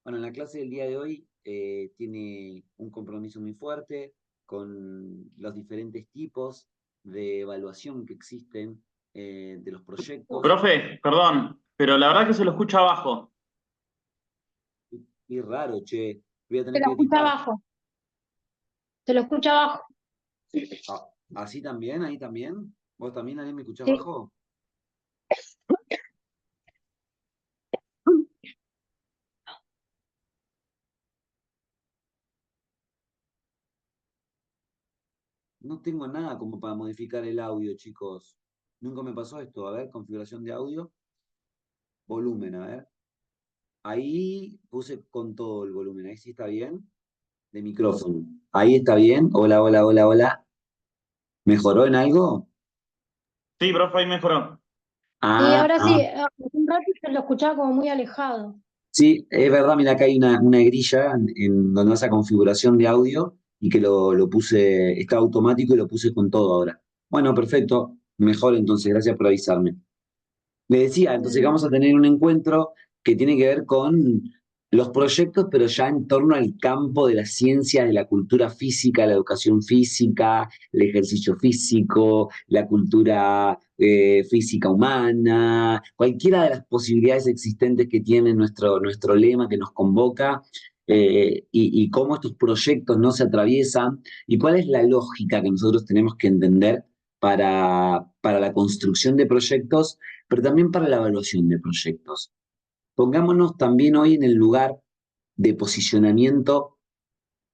Bueno, en la clase del día de hoy tiene un compromiso muy fuerte con los diferentes tipos de evaluación que existen de los proyectos. Profe, perdón, pero la verdad que se lo escucha abajo. Y raro, che, voy a Se tener lo que escucha gritar. abajo, se lo escucha abajo. Ah, ¿así también? ¿Ahí también? ¿Vos también ahí me escuchás Sí. bajo? No tengo nada como para modificar el audio, chicos. Nunca me pasó esto. A ver, configuración de audio, volumen, a ver. Ahí puse con todo el volumen. Ahí sí está bien. De micrófono. Ahí está bien. Hola, hola, hola, hola. ¿Mejoró en algo? Sí, profe, ahí mejoró. Y Ah, ahora sí, ah. hace un rato se lo escuchaba como muy alejado. Sí, es verdad, mira, acá hay una grilla en donde vas a configuración de audio y que lo puse, está automático y lo puse con todo ahora. Bueno, perfecto. Mejor entonces, gracias por avisarme. Le decía, entonces que Mm. vamos a tener un encuentro que tiene que ver con los proyectos, pero ya en torno al campo de la ciencia, de la cultura física, la educación física, el ejercicio físico, la cultura física humana, cualquiera de las posibilidades existentes que tiene nuestro lema que nos convoca. Y cómo estos proyectos no se atraviesan y cuál es la lógica que nosotros tenemos que entender para la construcción de proyectos, pero también para la evaluación de proyectos. Pongámonos también hoy en el lugar de posicionamiento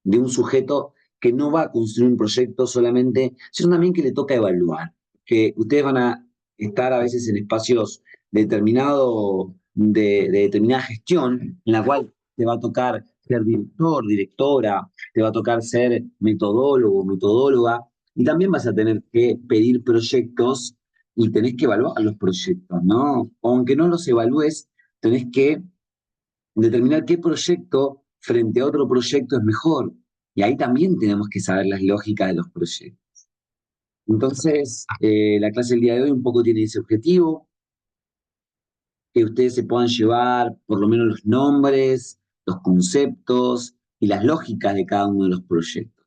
de un sujeto que no va a construir un proyecto solamente, sino también que le toca evaluar. Que ustedes van a estar a veces en espacios de determinada gestión, en la cual te va a tocar ser director, directora, te va a tocar ser metodólogo, metodóloga, y también vas a tener que pedir proyectos y tenés que evaluar los proyectos, ¿no? Aunque no los evalúes, tenés que determinar qué proyecto frente a otro proyecto es mejor. Y ahí también tenemos que saber las lógicas de los proyectos. Entonces, la clase del día de hoy un poco tiene ese objetivo, que ustedes se puedan llevar por lo menos los nombres, los conceptos y las lógicas de cada uno de los proyectos.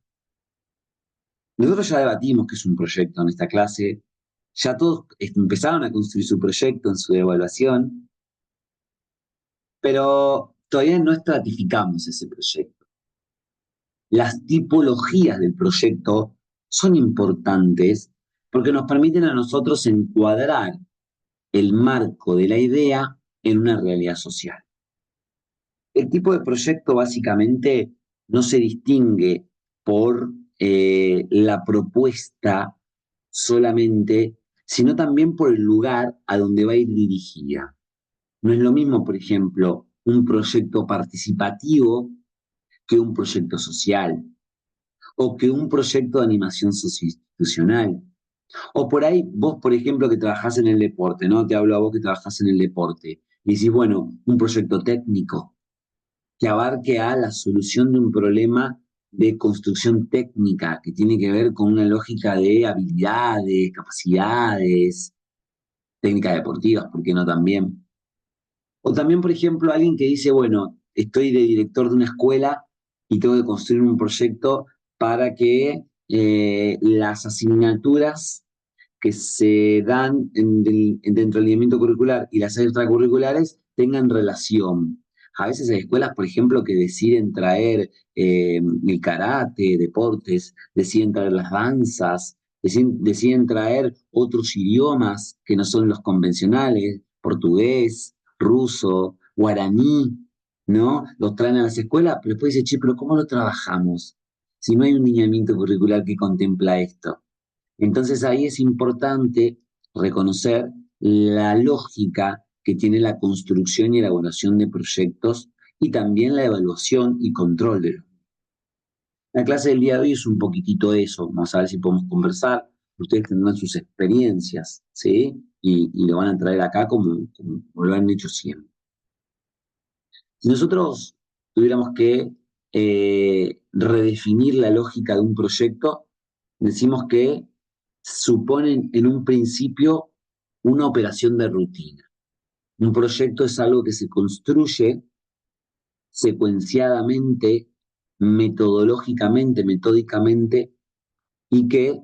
Nosotros ya debatimos qué es un proyecto en esta clase, ya todos empezaron a construir su proyecto en su evaluación, pero todavía no estratificamos ese proyecto. Las tipologías del proyecto son importantes porque nos permiten a nosotros encuadrar el marco de la idea en una realidad social. El tipo de proyecto básicamente no se distingue por la propuesta solamente, sino también por el lugar a donde va a ir dirigida. No es lo mismo, por ejemplo, un proyecto participativo que un proyecto social, o que un proyecto de animación socioinstitucional. O por ahí, vos, por ejemplo, que trabajás en el deporte, ¿no? Te hablo a vos que trabajás en el deporte. Y decís, bueno, un proyecto técnico que abarque a la solución de un problema de construcción técnica, que tiene que ver con una lógica de habilidades, capacidades, técnicas deportivas, ¿por qué no también? O también, por ejemplo, alguien que dice, bueno, estoy de director de una escuela y tengo que construir un proyecto para que las asignaturas que se dan dentro del lineamiento curricular y las extracurriculares tengan relación. A veces hay escuelas, por ejemplo, que deciden traer el karate, deportes, deciden traer las danzas, deciden traer otros idiomas que no son los convencionales, portugués, ruso, guaraní, ¿no? Los traen a las escuelas, pero después dice, che, pero ¿cómo lo trabajamos? Si no hay un lineamiento curricular que contempla esto. Entonces ahí es importante reconocer la lógica que tiene la construcción y elaboración de proyectos y también la evaluación y control de los. La clase del día de hoy es un poquitito eso. Vamos a ver si podemos conversar. Ustedes tendrán sus experiencias, ¿sí? Y lo van a traer acá como lo han hecho siempre. Si nosotros tuviéramos que redefinir la lógica de un proyecto, decimos que suponen en un principio una operación de rutina. Un proyecto es algo que se construye secuenciadamente, metodológicamente, metódicamente, y que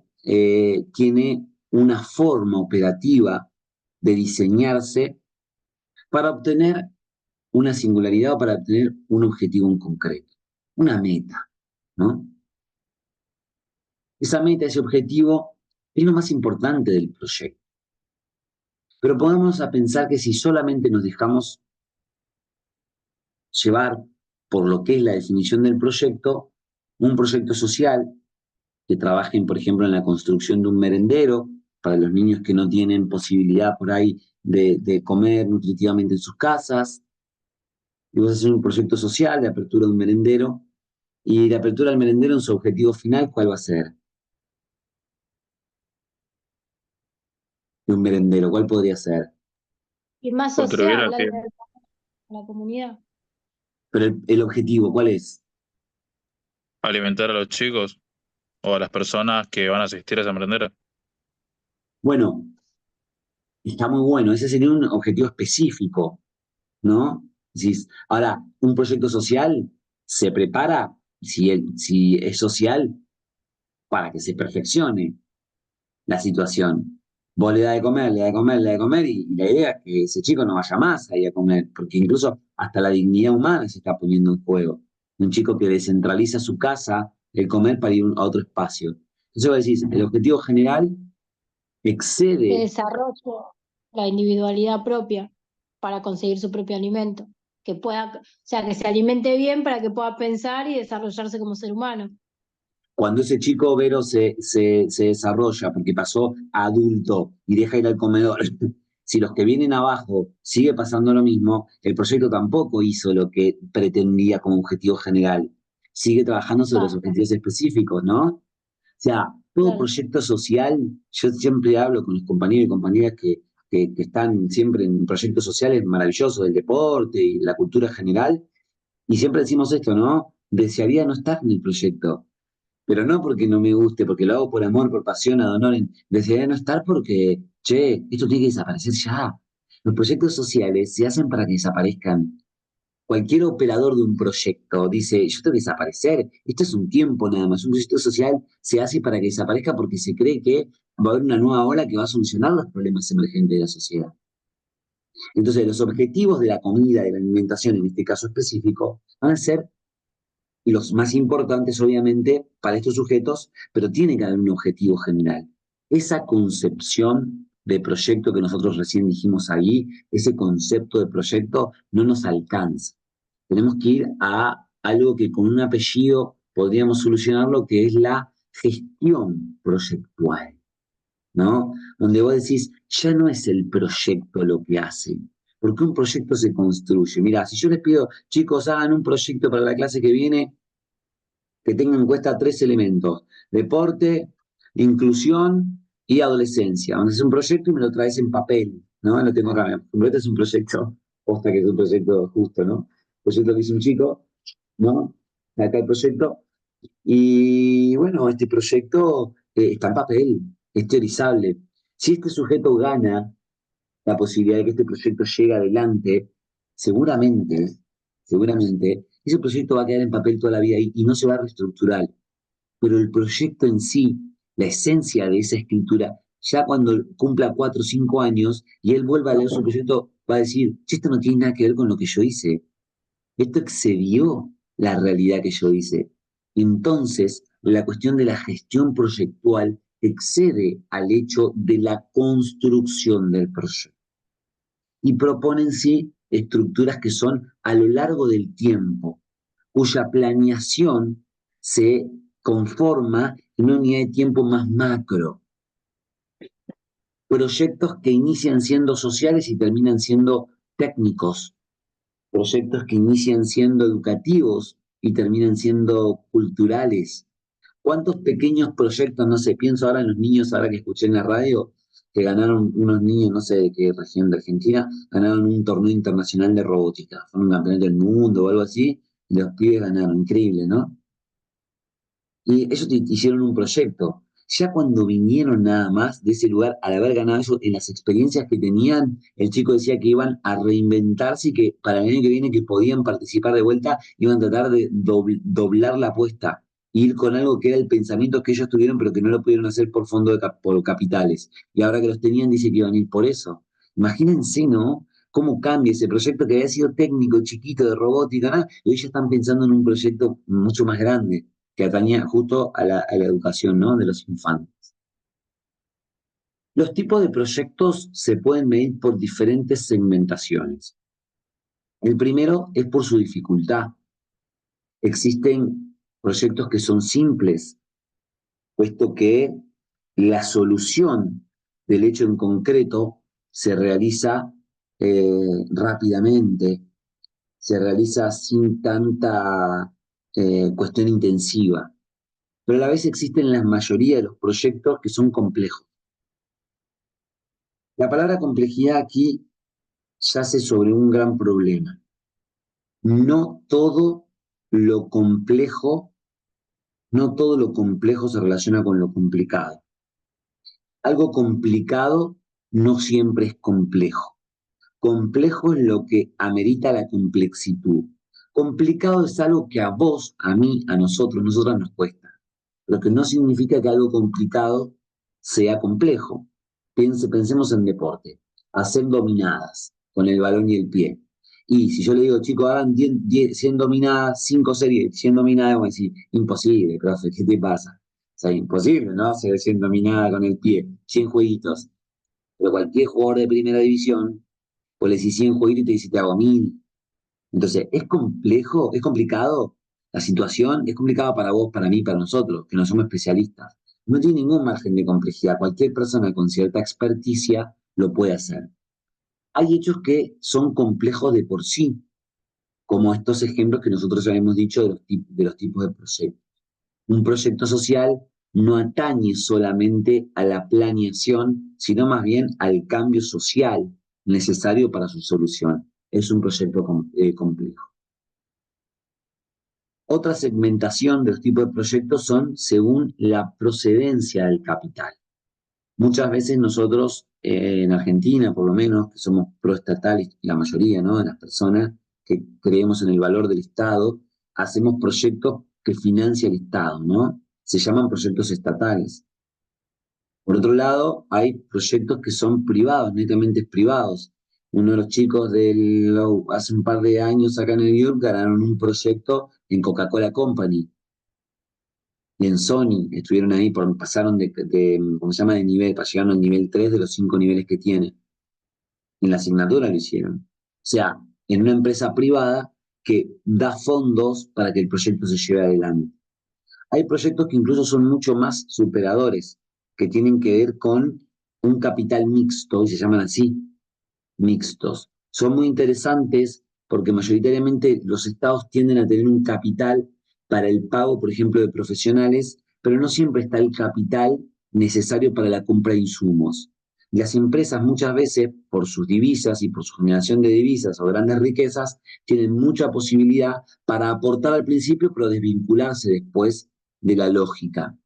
tiene una forma operativa de diseñarse para obtener una singularidad o para obtener un objetivo en concreto, una meta, ¿no? Esa meta, ese objetivo, es lo más importante del proyecto. Pero pongámonos a pensar que si solamente nos dejamos llevar por lo que es la definición del proyecto, un proyecto social, que trabajen, por ejemplo, en la construcción de un merendero para los niños que no tienen posibilidad por ahí de comer nutritivamente en sus casas, y vos haces un proyecto social de apertura de un merendero, y la apertura del merendero en su objetivo final, ¿cuál va a ser? De un merendero, ¿cuál podría ser? Y más Contribuir social, a que a la comunidad. Pero el objetivo, ¿cuál es? alimentar a los chicos o a las personas que van a asistir a esa merendera. Bueno, está muy bueno, ese sería un objetivo específico, ¿no? Ahora, un proyecto social se prepara, si es social, para que se perfeccione la situación. Vos le das de comer, le das de comer, le das de comer, y la idea es que ese chico no vaya más ahí a comer, porque incluso hasta la dignidad humana se está poniendo en juego. Un chico que descentraliza su casa, el comer para ir a otro espacio. Entonces vos decís, el objetivo general Que excede. desarrolle la individualidad propia para conseguir su propio alimento. Que pueda, o sea, que se alimente bien para que pueda pensar y desarrollarse como ser humano. Cuando ese chico Vero se desarrolla porque pasó a adulto y deja ir al comedor, si los que vienen abajo sigue pasando lo mismo, el proyecto tampoco hizo lo que pretendía como objetivo general. Sigue trabajando sobre los Claro, objetivos específicos, ¿no? O sea, todo claro. proyecto social, yo siempre hablo con los compañeros y compañeras que están siempre en proyectos sociales maravillosos del deporte y de la cultura general, y siempre decimos esto, ¿no? Desearía no estar en el proyecto, pero no porque no me guste, porque lo hago por amor, por pasión, ad honorem. Desearía no estar porque, che, esto tiene que desaparecer ya. Los proyectos sociales se hacen para que desaparezcan. Cualquier operador de un proyecto dice, yo tengo que desaparecer, esto es un tiempo nada más. Un proyecto social se hace para que desaparezca porque se cree que va a haber una nueva ola que va a solucionar los problemas emergentes de la sociedad. Entonces, los objetivos de la comida, de la alimentación, en este caso específico, van a ser los más importantes, obviamente, para estos sujetos, pero tiene que haber un objetivo general. Esa concepción de proyecto que nosotros recién dijimos ahí, ese concepto de proyecto no nos alcanza. Tenemos que ir a algo que con un apellido podríamos solucionarlo, que es la gestión proyectual, ¿no? Donde vos decís, ya no es el proyecto lo que hace, porque un proyecto se construye. Mirá, si yo les pido, chicos, hagan un proyecto para la clase que viene, que tengan en cuenta tres elementos: deporte, inclusión y adolescencia. Vamos a hacer un proyecto y me lo traes en papel, ¿no? Lo tengo acá. Este es un proyecto, posta que es un proyecto justo, ¿no? Un proyecto que hizo un chico, ¿no? Acá el proyecto. Y bueno, este proyecto está en papel, es teorizable. Si este sujeto gana la posibilidad de que este proyecto llegue adelante, seguramente, seguramente, ese proyecto va a quedar en papel toda la vida y no se va a reestructurar. Pero el proyecto en sí, la esencia de esa escritura, ya cuando cumpla 4 o 5 años y él vuelva a leer su proyecto, va a decir, "Che, esto no tiene nada que ver con lo que yo hice, esto excedió la realidad que yo hice". Entonces, la cuestión de la gestión proyectual excede al hecho de la construcción del proyecto y propone en sí estructuras que son a lo largo del tiempo, cuya planeación se conforma en una unidad de tiempo más macro. Proyectos que inician siendo sociales y terminan siendo técnicos. Proyectos que inician siendo educativos y terminan siendo culturales. ¿Cuántos pequeños proyectos, no sé, pienso ahora en los niños, ahora que escuché en la radio, que ganaron unos niños, no sé de qué región de Argentina, ganaron un torneo internacional de robótica, fueron un campeonato del mundo o algo así, y los pibes ganaron, increíble, ¿no? Y ellos hicieron un proyecto. Ya cuando vinieron nada más de ese lugar, al haber ganado eso, en las experiencias que tenían, el chico decía que iban a reinventarse y que para el año que viene que podían participar de vuelta, iban a tratar de doblar la apuesta, ir con algo que era el pensamiento que ellos tuvieron, pero que no lo pudieron hacer por fondo por capitales. Y ahora que los tenían, dice que iban a ir por eso. Imagínense, ¿no? Cómo cambia ese proyecto que había sido técnico, chiquito, de robótica, ¿no? Y hoy ya están pensando en un proyecto mucho más grande que atañía justo a la educación, ¿no? De los infantes. Los tipos de proyectos se pueden medir por diferentes segmentaciones. El primero es por su dificultad. Existen proyectos que son simples, puesto que la solución del hecho en concreto se realiza rápidamente, se realiza sin tanta cuestión intensiva. Pero a la vez existen la mayoría de los proyectos que son complejos. La palabra complejidad aquí yace sobre un gran problema. No todo lo complejo, no todo lo complejo se relaciona con lo complicado. Algo complicado no siempre es complejo. Complejo es lo que amerita la complexitud. Complicado es algo que a vos, a mí, a nosotras nos cuesta. Lo que no significa que algo complicado sea complejo. Pensemos en deporte. Hacer dominadas con el balón y el pie. Y si yo le digo, chicos, hagan 100 dominadas, 5 series, 100 dominadas, voy a decir, imposible, profe, ¿qué te pasa? O sea, imposible, ¿no? Hacer 100 dominadas con el pie, 100 jueguitos. Pero cualquier jugador de primera división, pues le decís 100 jueguitos y te dice, te hago 1000. Entonces, ¿es complejo? ¿Es complicado? La situación es complicada para vos, para mí, para nosotros, que no somos especialistas. No tiene ningún margen de complejidad. Cualquier persona con cierta experticia lo puede hacer. Hay hechos que son complejos de por sí, como estos ejemplos que nosotros ya hemos dicho de los tipos de proyectos. Un proyecto social no atañe solamente a la planeación, sino más bien al cambio social necesario para su solución. Es un proyecto complejo. Otra segmentación de los tipos de proyectos son según la procedencia del capital. Muchas veces nosotros, en Argentina por lo menos, que somos proestatales, la mayoría, ¿no?, de las personas que creemos en el valor del Estado, hacemos proyectos que financia el Estado, ¿no? Se llaman proyectos estatales. Por otro lado, hay proyectos que son privados, netamente privados. Uno de los chicos hace un par de años acá en New York ganaron un proyecto en Coca-Cola Company y en Sony. Estuvieron ahí, pasaron ¿cómo se llama?, de nivel, para llegar al nivel 3 de los 5 niveles que tiene. En la asignatura lo hicieron. O sea, en una empresa privada que da fondos para que el proyecto se lleve adelante. Hay proyectos que incluso son mucho más superadores, que tienen que ver con un capital mixto, y se llaman así, mixtos. Son muy interesantes porque mayoritariamente los estados tienden a tener un capital para el pago, por ejemplo, de profesionales, pero no siempre está el capital necesario para la compra de insumos. Las empresas muchas veces, por sus divisas y por su generación de divisas o grandes riquezas, tienen mucha posibilidad para aportar al principio, pero desvincularse después de la lógica.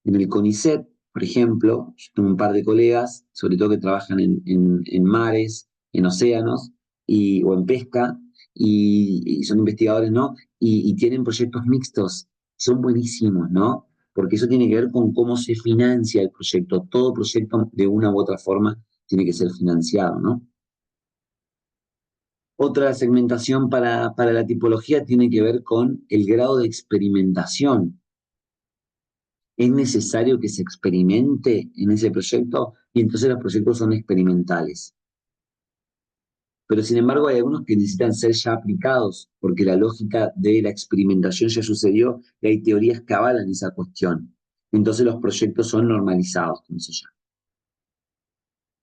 En el CONICET, por ejemplo, yo tengo un par de colegas, sobre todo que trabajan en mares, en océanos o en pesca, y son investigadores, ¿no? Y tienen proyectos mixtos, son buenísimos, ¿no? Porque eso tiene que ver con cómo se financia el proyecto. Todo proyecto, de una u otra forma, tiene que ser financiado, ¿no? Otra segmentación para la tipología tiene que ver con el grado de experimentación. Es necesario que se experimente en ese proyecto y entonces los proyectos son experimentales. Pero sin embargo hay algunos que necesitan ser ya aplicados porque la lógica de la experimentación ya sucedió y hay teorías que avalan esa cuestión. Entonces los proyectos son normalizados, como se llama.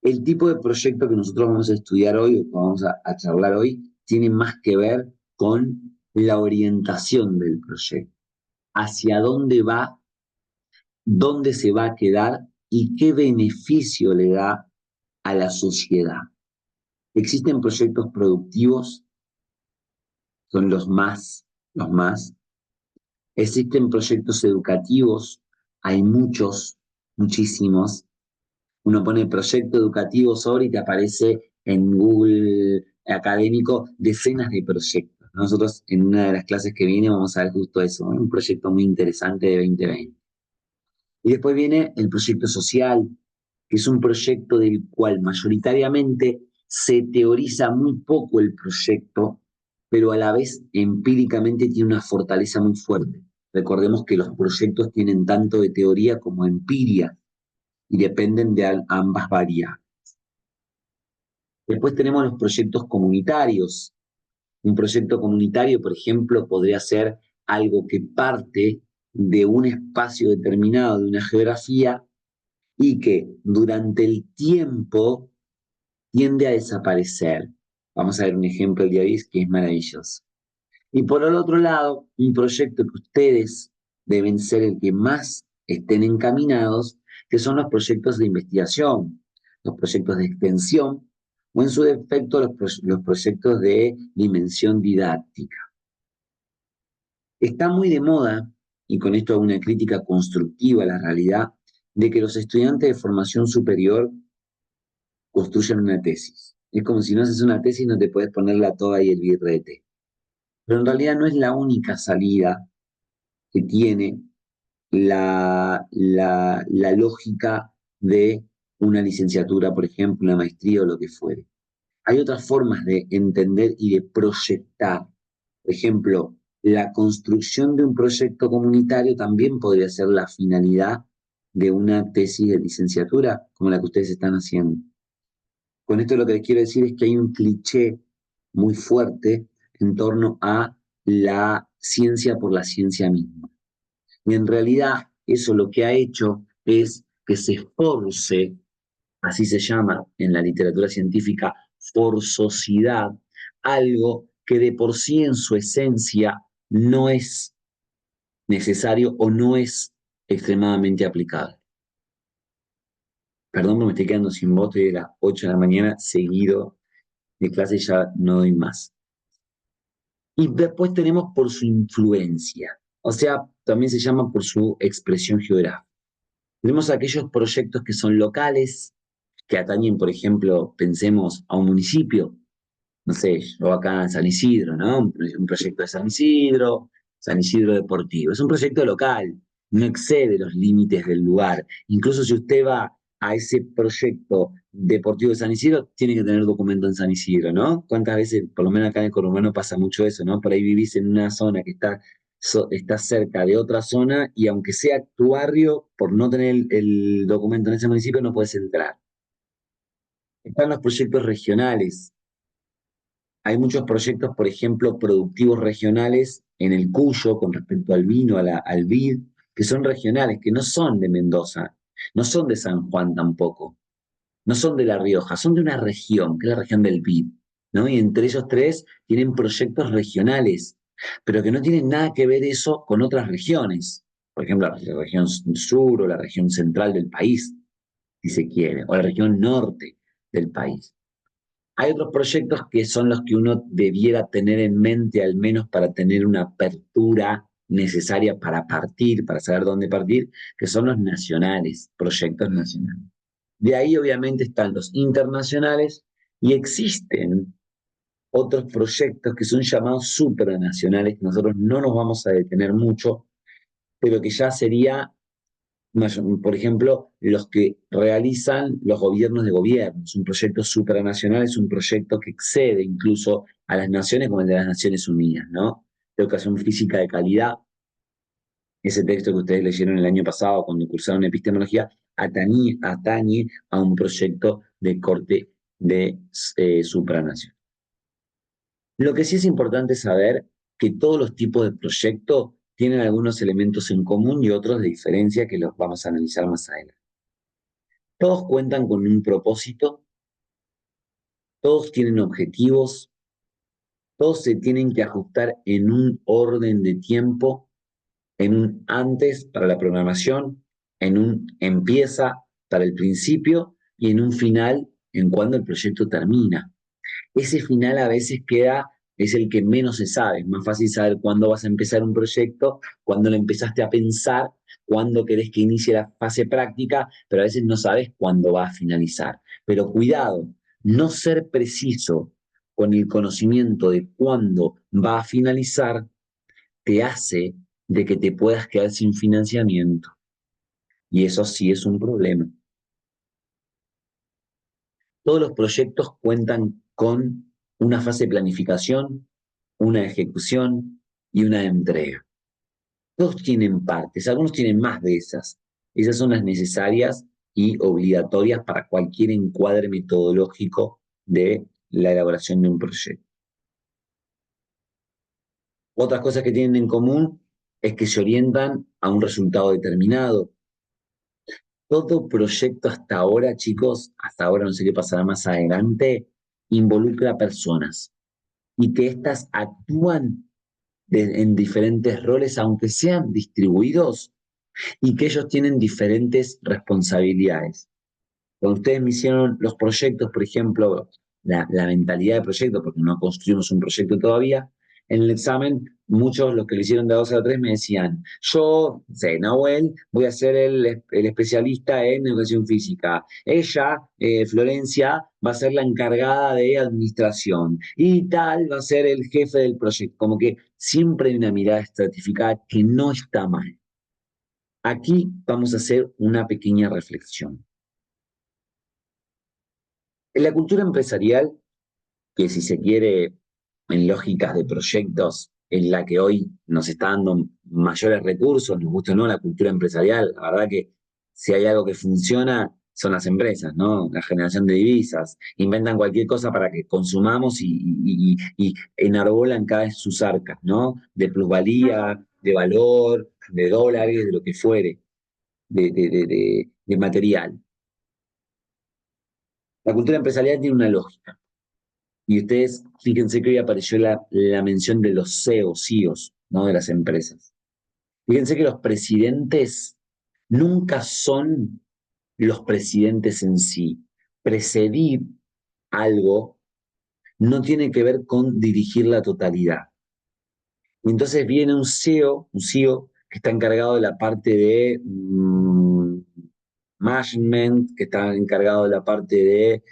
El tipo de proyecto que nosotros vamos a estudiar hoy o que vamos a charlar hoy tiene más que ver con la orientación del proyecto. Hacia dónde va, dónde se va a quedar y qué beneficio le da a la sociedad. Existen proyectos productivos, son los más. Existen proyectos educativos, hay muchos. muchísimos. Uno pone proyecto educativo sobre y te aparece en Google académico decenas de proyectos. Nosotros en una de las clases que viene vamos a ver justo eso, ¿no? Un proyecto muy interesante de 2020. Y después viene el proyecto social, que es un proyecto del cual mayoritariamente se teoriza muy poco el proyecto, pero a la vez empíricamente tiene una fortaleza muy fuerte. Recordemos que los proyectos tienen tanto de teoría como empiria y dependen de ambas variables. Después tenemos los proyectos comunitarios. Un proyecto comunitario, por ejemplo, podría ser algo que parte de un espacio determinado, de una geografía, y que durante el tiempo tiende a desaparecer. Vamos a ver un ejemplo el día de hoy que es maravilloso. Y por el otro lado, un proyecto que ustedes deben ser el que más estén encaminados, que son los proyectos de investigación, los proyectos de extensión, o en su defecto los proyectos de dimensión didáctica. Está muy de moda, y con esto hago una crítica constructiva a la realidad, de que los estudiantes de formación superior construyan una tesis. Es como si no haces una tesis no te puedes poner la toga y el birrete. Pero en realidad no es la única salida que tiene la lógica de una licenciatura, por ejemplo, una maestría o lo que fuere. Hay otras formas de entender y de proyectar. Por ejemplo, la construcción de un proyecto comunitario también podría ser la finalidad de una tesis de licenciatura, como la que ustedes están haciendo. Con esto lo que les quiero decir es que hay un cliché muy fuerte en torno a la ciencia por la ciencia misma. Y en realidad eso lo que ha hecho es que se force, así se llama en la literatura científica, forzosidad, algo que de por sí en su esencia no es necesario o no es extremadamente aplicable. Perdón, me estoy quedando sin voz, de las 8 de la mañana seguido de clase, ya no doy más. Y después tenemos por su influencia, o sea, también se llama por su expresión geográfica. Tenemos aquellos proyectos que son locales, que atañen, por ejemplo, pensemos a un municipio, no sé, yo acá en San Isidro, ¿no? Un proyecto de San Isidro Deportivo. Es un proyecto local, no excede los límites del lugar. Incluso si usted va a ese proyecto deportivo de San Isidro, tiene que tener documento en San Isidro, ¿no? ¿Cuántas veces, por lo menos acá en el conurbano pasa mucho eso, ¿no? Por ahí vivís en una zona que está cerca de otra zona y aunque sea tu barrio, por no tener el documento en ese municipio, no puedes entrar. Están los proyectos regionales. Hay muchos proyectos, por ejemplo, productivos regionales en el Cuyo con respecto al vino, al vid, que son regionales, que no son de Mendoza, no son de San Juan tampoco, no son de La Rioja, son de una región, que es la región del vid, ¿no? Y entre ellos tres tienen proyectos regionales, pero que no tienen nada que ver eso con otras regiones. Por ejemplo, la región sur o la región central del país, si se quiere, o la región norte del país. Hay otros proyectos que son los que uno debiera tener en mente, al menos para tener una apertura necesaria para partir, para saber dónde partir, que son los nacionales, proyectos nacionales. De ahí obviamente están los internacionales y existen otros proyectos que son llamados supranacionales, que nosotros no nos vamos a detener mucho, pero que ya sería por ejemplo, los que realizan los gobiernos de gobiernos. Un proyecto supranacional es un proyecto que excede incluso a las naciones como el de las Naciones Unidas, ¿no? Educación física de calidad, ese texto que ustedes leyeron el año pasado cuando cursaron epistemología, atañe a un proyecto de corte de supranación. Lo que sí es importante saber que todos los tipos de proyectos tienen algunos elementos en común y otros de diferencia que los vamos a analizar más adelante. Todos cuentan con un propósito, todos tienen objetivos, todos se tienen que ajustar en un orden de tiempo, en un antes para la programación, en un empieza para el principio y en un final en cuando el proyecto termina. Ese final a veces es el que menos se sabe. Es más fácil saber cuándo vas a empezar un proyecto, cuándo lo empezaste a pensar, cuándo querés que inicie la fase práctica, pero a veces no sabes cuándo va a finalizar. Pero cuidado, no ser preciso con el conocimiento de cuándo va a finalizar te hace de que te puedas quedar sin financiamiento. Y eso sí es un problema. Todos los proyectos cuentan con una fase de planificación, una ejecución y una entrega. Todos tienen partes, algunos tienen más de esas. Esas son las necesarias y obligatorias para cualquier encuadre metodológico de la elaboración de un proyecto. Otras cosas que tienen en común es que se orientan a un resultado determinado. Todo proyecto hasta ahora, chicos, hasta ahora no sé qué pasará más adelante, involucra personas y que éstas actúan en diferentes roles, aunque sean distribuidos, y que ellos tienen diferentes responsabilidades. Cuando ustedes me hicieron los proyectos, por ejemplo, la mentalidad de proyecto, porque no construimos un proyecto todavía, en el examen, muchos, los que lo hicieron de 2 a 3, me decían, yo, sé, Nahuel, voy a ser el especialista en educación física. Ella, Florencia, va a ser la encargada de administración. Y tal va a ser el jefe del proyecto. Como que siempre hay una mirada estratificada que no está mal. Aquí vamos a hacer una pequeña reflexión. En la cultura empresarial, que si se quiere, en lógicas de proyectos, es la que hoy nos está dando mayores recursos, nos gusta o no, la cultura empresarial, la verdad que si hay algo que funciona, son las empresas, ¿no? La generación de divisas, inventan cualquier cosa para que consumamos y enarbolan cada vez sus arcas, ¿no? De plusvalía, de valor, de dólares, de lo que fuere, de material. La cultura empresarial tiene una lógica. Y ustedes, fíjense que hoy apareció la mención de los CEOs, ¿no? De las empresas. Fíjense que los presidentes nunca son los presidentes en sí. Presidir algo no tiene que ver con dirigir la totalidad. Y entonces viene un CEO que está encargado de la parte de management, que está encargado de la parte de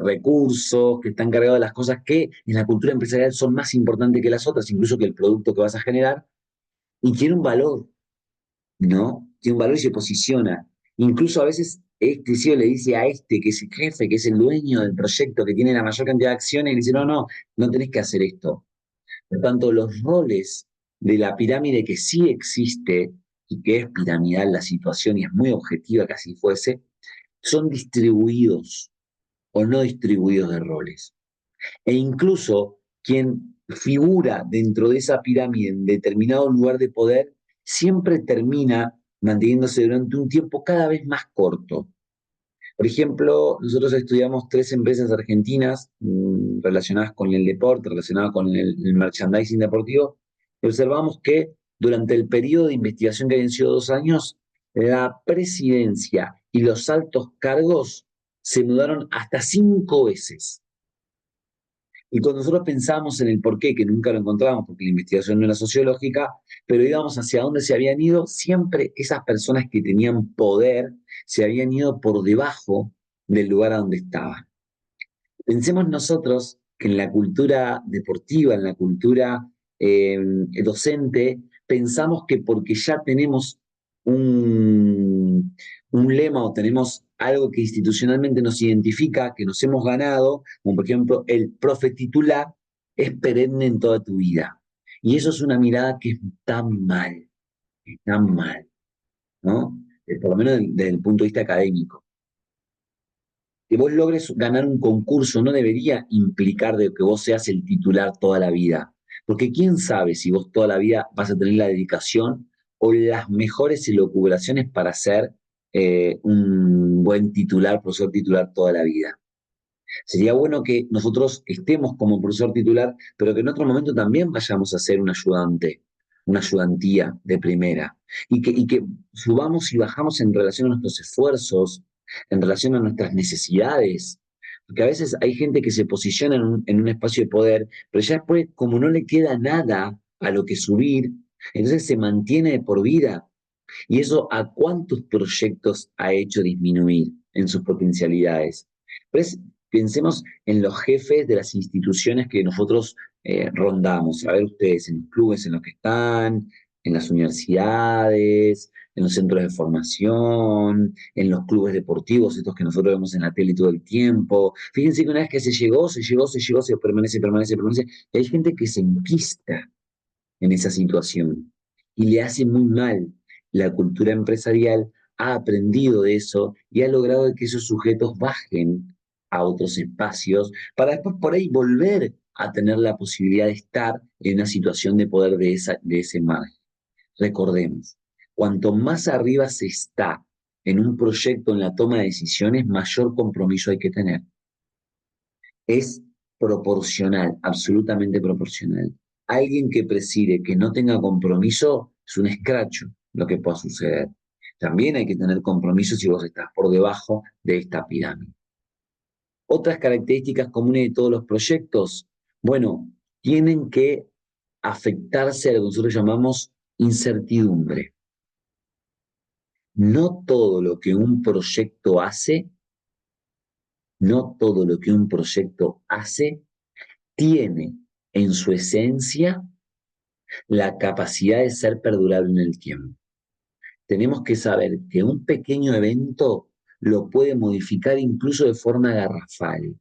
recursos, que está encargado de las cosas que en la cultura empresarial son más importantes que las otras, incluso que el producto que vas a generar, y tiene un valor, ¿no? Tiene un valor y se posiciona. Incluso a veces este CEO le dice a este, que es el jefe, que es el dueño del proyecto, que tiene la mayor cantidad de acciones, y le dice, no, no, no tenés que hacer esto. Por tanto, los roles de la pirámide que sí existe y que es piramidal la situación y es muy objetiva que así fuese, son distribuidos o no distribuidos de roles. E incluso quien figura dentro de esa pirámide en determinado lugar de poder siempre termina manteniéndose durante un tiempo cada vez más corto. Por ejemplo, nosotros estudiamos 3 empresas argentinas relacionadas con el deporte, relacionadas con el merchandising deportivo, y observamos que durante el periodo de investigación que habían sido 2 años, la presidencia y los altos cargos se mudaron hasta 5 veces. Y cuando nosotros pensamos en el porqué, que nunca lo encontramos porque la investigación no era sociológica, pero íbamos hacia dónde se habían ido, siempre esas personas que tenían poder se habían ido por debajo del lugar a donde estaban. Pensemos nosotros que en la cultura deportiva, en la cultura docente, pensamos que porque ya tenemos un lema o tenemos algo que institucionalmente nos identifica, que nos hemos ganado, como por ejemplo el profe titular, es perenne en toda tu vida. Y eso es una mirada que está mal, ¿no? Por lo menos desde el punto de vista académico. Que vos logres ganar un concurso no debería implicar de que vos seas el titular toda la vida. Porque quién sabe si vos toda la vida vas a tener la dedicación o las mejores elucubraciones para ser un buen titular, profesor titular toda la vida. Sería bueno que nosotros estemos como profesor titular, pero que en otro momento también vayamos a ser un ayudante, una ayudantía de primera. Y que subamos y bajamos en relación a nuestros esfuerzos, en relación a nuestras necesidades. Porque a veces hay gente que se posiciona en un espacio de poder, pero ya después, como no le queda nada a lo que subir, entonces se mantiene de por vida. ¿Y eso a cuántos proyectos ha hecho disminuir en sus potencialidades? Pues, pensemos en los jefes de las instituciones que nosotros rondamos. A ver ustedes, en los clubes en los que están, en las universidades, en los centros de formación, en los clubes deportivos, estos que nosotros vemos en la tele todo el tiempo. Fíjense que una vez que se permanece, permanece, permanece, y hay gente que se enquista en esa situación y le hace muy mal. La cultura empresarial ha aprendido de eso y ha logrado que esos sujetos bajen a otros espacios para después por ahí volver a tener la posibilidad de estar en una situación de poder de ese margen. Recordemos, cuanto más arriba se está en un proyecto, en la toma de decisiones, mayor compromiso hay que tener. Es proporcional, absolutamente proporcional. Alguien que preside que no tenga compromiso es un escracho lo que pueda suceder. También hay que tener compromiso si vos estás por debajo de esta pirámide. Otras características comunes de todos los proyectos, bueno, tienen que afectarse a lo que nosotros llamamos incertidumbre. No todo lo que un proyecto hace, no todo lo que un proyecto hace tiene en su esencia la capacidad de ser perdurable en el tiempo. Tenemos que saber que un pequeño evento lo puede modificar incluso de forma garrafal.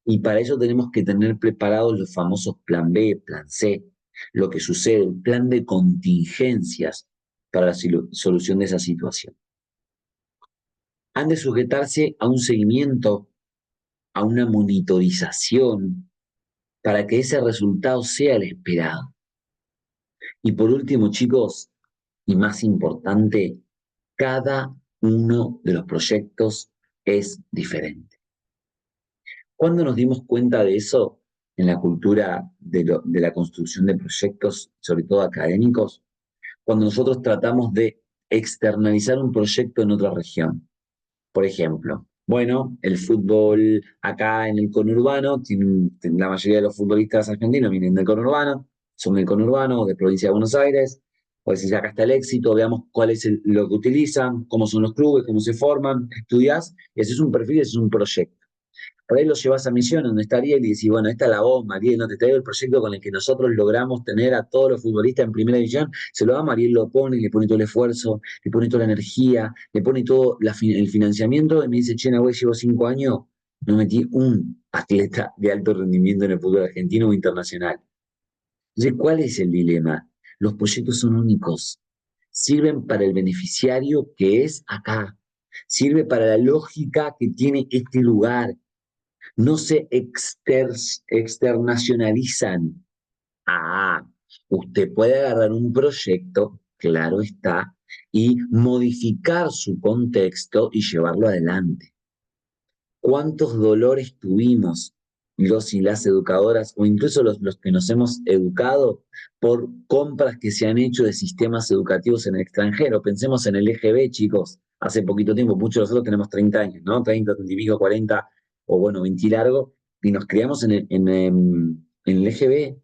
Y para eso tenemos que tener preparados los famosos plan B, plan C, lo que sucede, el plan de contingencias para la solución de esa situación. Han de sujetarse a un seguimiento, a una monitorización, para que ese resultado sea el esperado. Y por último, chicos, y más importante, cada uno de los proyectos es diferente. ¿Cuándo nos dimos cuenta de eso en la cultura de la construcción de proyectos, sobre todo académicos? Cuando nosotros tratamos de externalizar un proyecto en otra región. Por ejemplo, bueno, el fútbol acá en el conurbano, la mayoría de los futbolistas argentinos vienen del conurbano, son del conurbano, de provincia de Buenos Aires, o decís, acá está el éxito, veamos cuál es lo que utilizan, cómo son los clubes, cómo se forman, estudiás, y ese es un perfil, ese es un proyecto. Por ahí lo llevas a Misiones, donde está Ariel, y decís, bueno, esta es la bomba, Ariel, no te traigo el proyecto con el que nosotros logramos tener a todos los futbolistas en primera división, se lo damos, Ariel lo pone, le pone todo el esfuerzo, le pone toda la energía, le pone todo el financiamiento, y me dice, che, güey, llevo 5 años, no metí un atleta de alto rendimiento en el fútbol argentino o internacional. Entonces, ¿cuál es el dilema? Los proyectos son únicos, sirven para el beneficiario que es acá, sirve para la lógica que tiene este lugar, no se externacionalizan. Ah, usted puede agarrar un proyecto, claro está, y modificar su contexto y llevarlo adelante. ¿Cuántos dolores tuvimos los y las educadoras, o incluso los que nos hemos educado, por compras que se han hecho de sistemas educativos en el extranjero? Pensemos en el EGB, chicos, hace poquito tiempo, muchos de nosotros tenemos 30 años, ¿no? 30, 30 y pico, 40, o bueno, 20 y largo, y nos criamos en el EGB,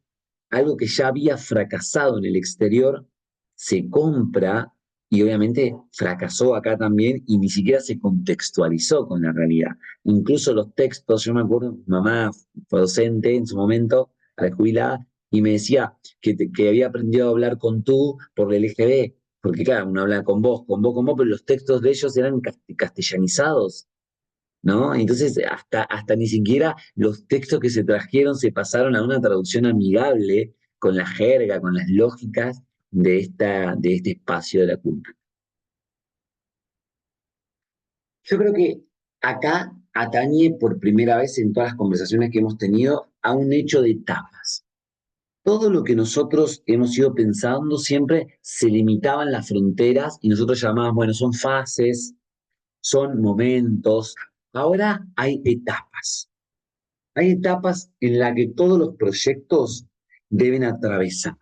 algo que ya había fracasado en el exterior, se compra y obviamente fracasó acá también y ni siquiera se contextualizó con la realidad. Incluso los textos, yo me acuerdo, mi mamá fue docente en su momento, a la jubilada, y me decía que había aprendido a hablar con tú por el LGB, porque claro, uno habla con vos, pero los textos de ellos eran castellanizados, ¿no? Entonces, hasta ni siquiera los textos que se trajeron se pasaron a una traducción amigable con la jerga, con las lógicas de este espacio de la cultura. Yo creo que acá atañe por primera vez en todas las conversaciones que hemos tenido a un hecho de etapas. Todo lo que nosotros hemos ido pensando siempre se limitaban las fronteras y nosotros llamábamos, bueno, son fases, son momentos. Ahora hay etapas. Hay etapas en las que todos los proyectos deben atravesar.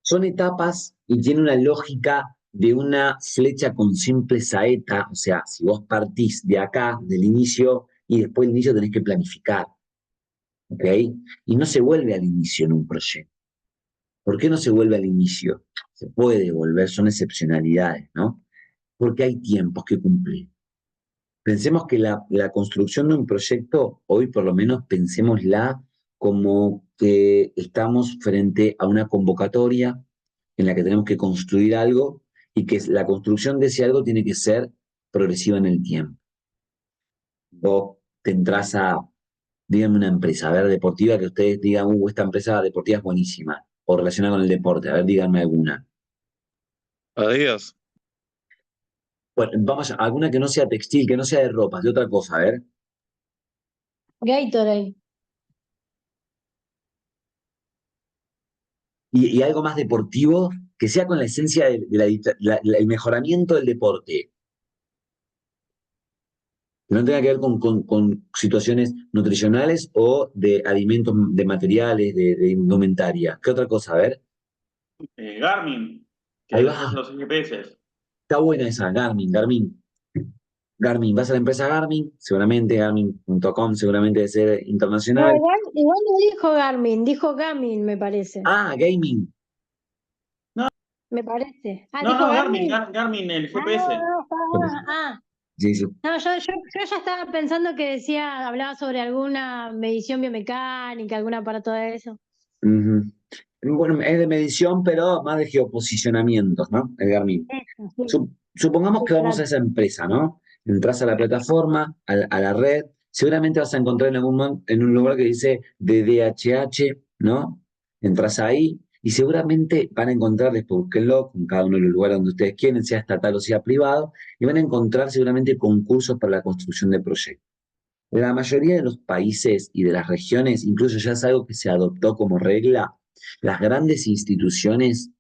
Son etapas y tiene una lógica de una flecha con simple saeta, o sea, si vos partís de acá, del inicio, y después del inicio tenés que planificar, ¿ok? Y no se vuelve al inicio en un proyecto. ¿Por qué no se vuelve al inicio? Se puede volver, son excepcionalidades, ¿no? Porque hay tiempos que cumplir. Pensemos que la construcción de un proyecto, hoy por lo menos pensémosla como que estamos frente a una convocatoria en la que tenemos que construir algo y que la construcción de ese algo tiene que ser progresiva en el tiempo. Vos te entras a, díganme una empresa, a ver, deportiva, que ustedes digan, esta empresa deportiva es buenísima, o relacionada con el deporte, a ver, díganme alguna. Adidas, Bueno, vamos a alguna que no sea textil, que no sea de ropa, de otra cosa, a ver. Gatorade. Y algo más deportivo, que sea con la esencia el mejoramiento del deporte, que no tenga que ver con situaciones nutricionales o de alimentos, de materiales, de indumentaria. ¿Qué otra cosa? A ver, Garmin, ahí que son va, los GPS. está buena esa, Garmin, vas a la empresa Garmin, seguramente Garmin.com seguramente debe ser No, internacional. igual no dijo Garmin, dijo Garmin, me parece. Ah, gaming. No, Me parece. Ah, no, ¿dijo no, Garmin, Garmin? Garmin, el Ah, GPS. Sí, sí. no, yo ya estaba pensando que decía, hablaba sobre alguna medición biomecánica, algún aparato de eso. Ujú. Bueno, es de medición, pero más de geoposicionamientos, ¿no? El Garmin. Eso, sí, Supongamos sí, que vamos a claro. esa empresa, ¿no? Entras a la plataforma, a la red, seguramente vas a encontrar en un lugar que dice DDHH, ¿no? Entras ahí y seguramente van a encontrar, después búsquenlo con cada uno de los lugares donde ustedes quieren, sea estatal o sea privado, y van a encontrar seguramente concursos para la construcción de proyectos. La mayoría de los países y de las regiones, incluso ya es algo que se adoptó como regla, las grandes instituciones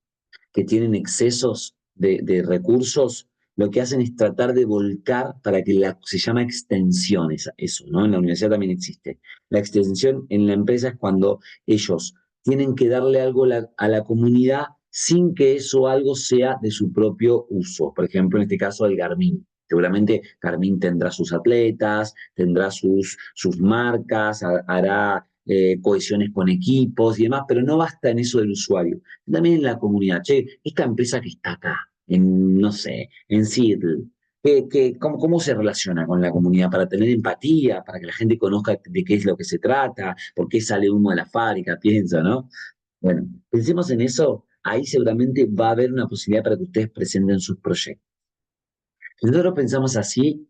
que tienen excesos de recursos, lo que hacen es tratar de volcar para que se llama extensión, eso, ¿no? En la universidad también existe. La extensión en la empresa es cuando ellos tienen que darle algo a la comunidad sin que eso algo sea de su propio uso. Por ejemplo, en este caso, el Garmin. Seguramente Garmin tendrá sus atletas, tendrá sus marcas, hará cohesiones con equipos y demás, pero no basta en eso del usuario también en la comunidad. Che, esta empresa que está acá, no sé, en Seattle, cómo se relaciona con la comunidad para tener empatía, para que la gente conozca de qué es lo que se trata, por qué sale humo de la fábrica, pienso, ¿no? Bueno, pensemos en eso, ahí seguramente va a haber una posibilidad para que ustedes presenten sus proyectos. Si nosotros pensamos así,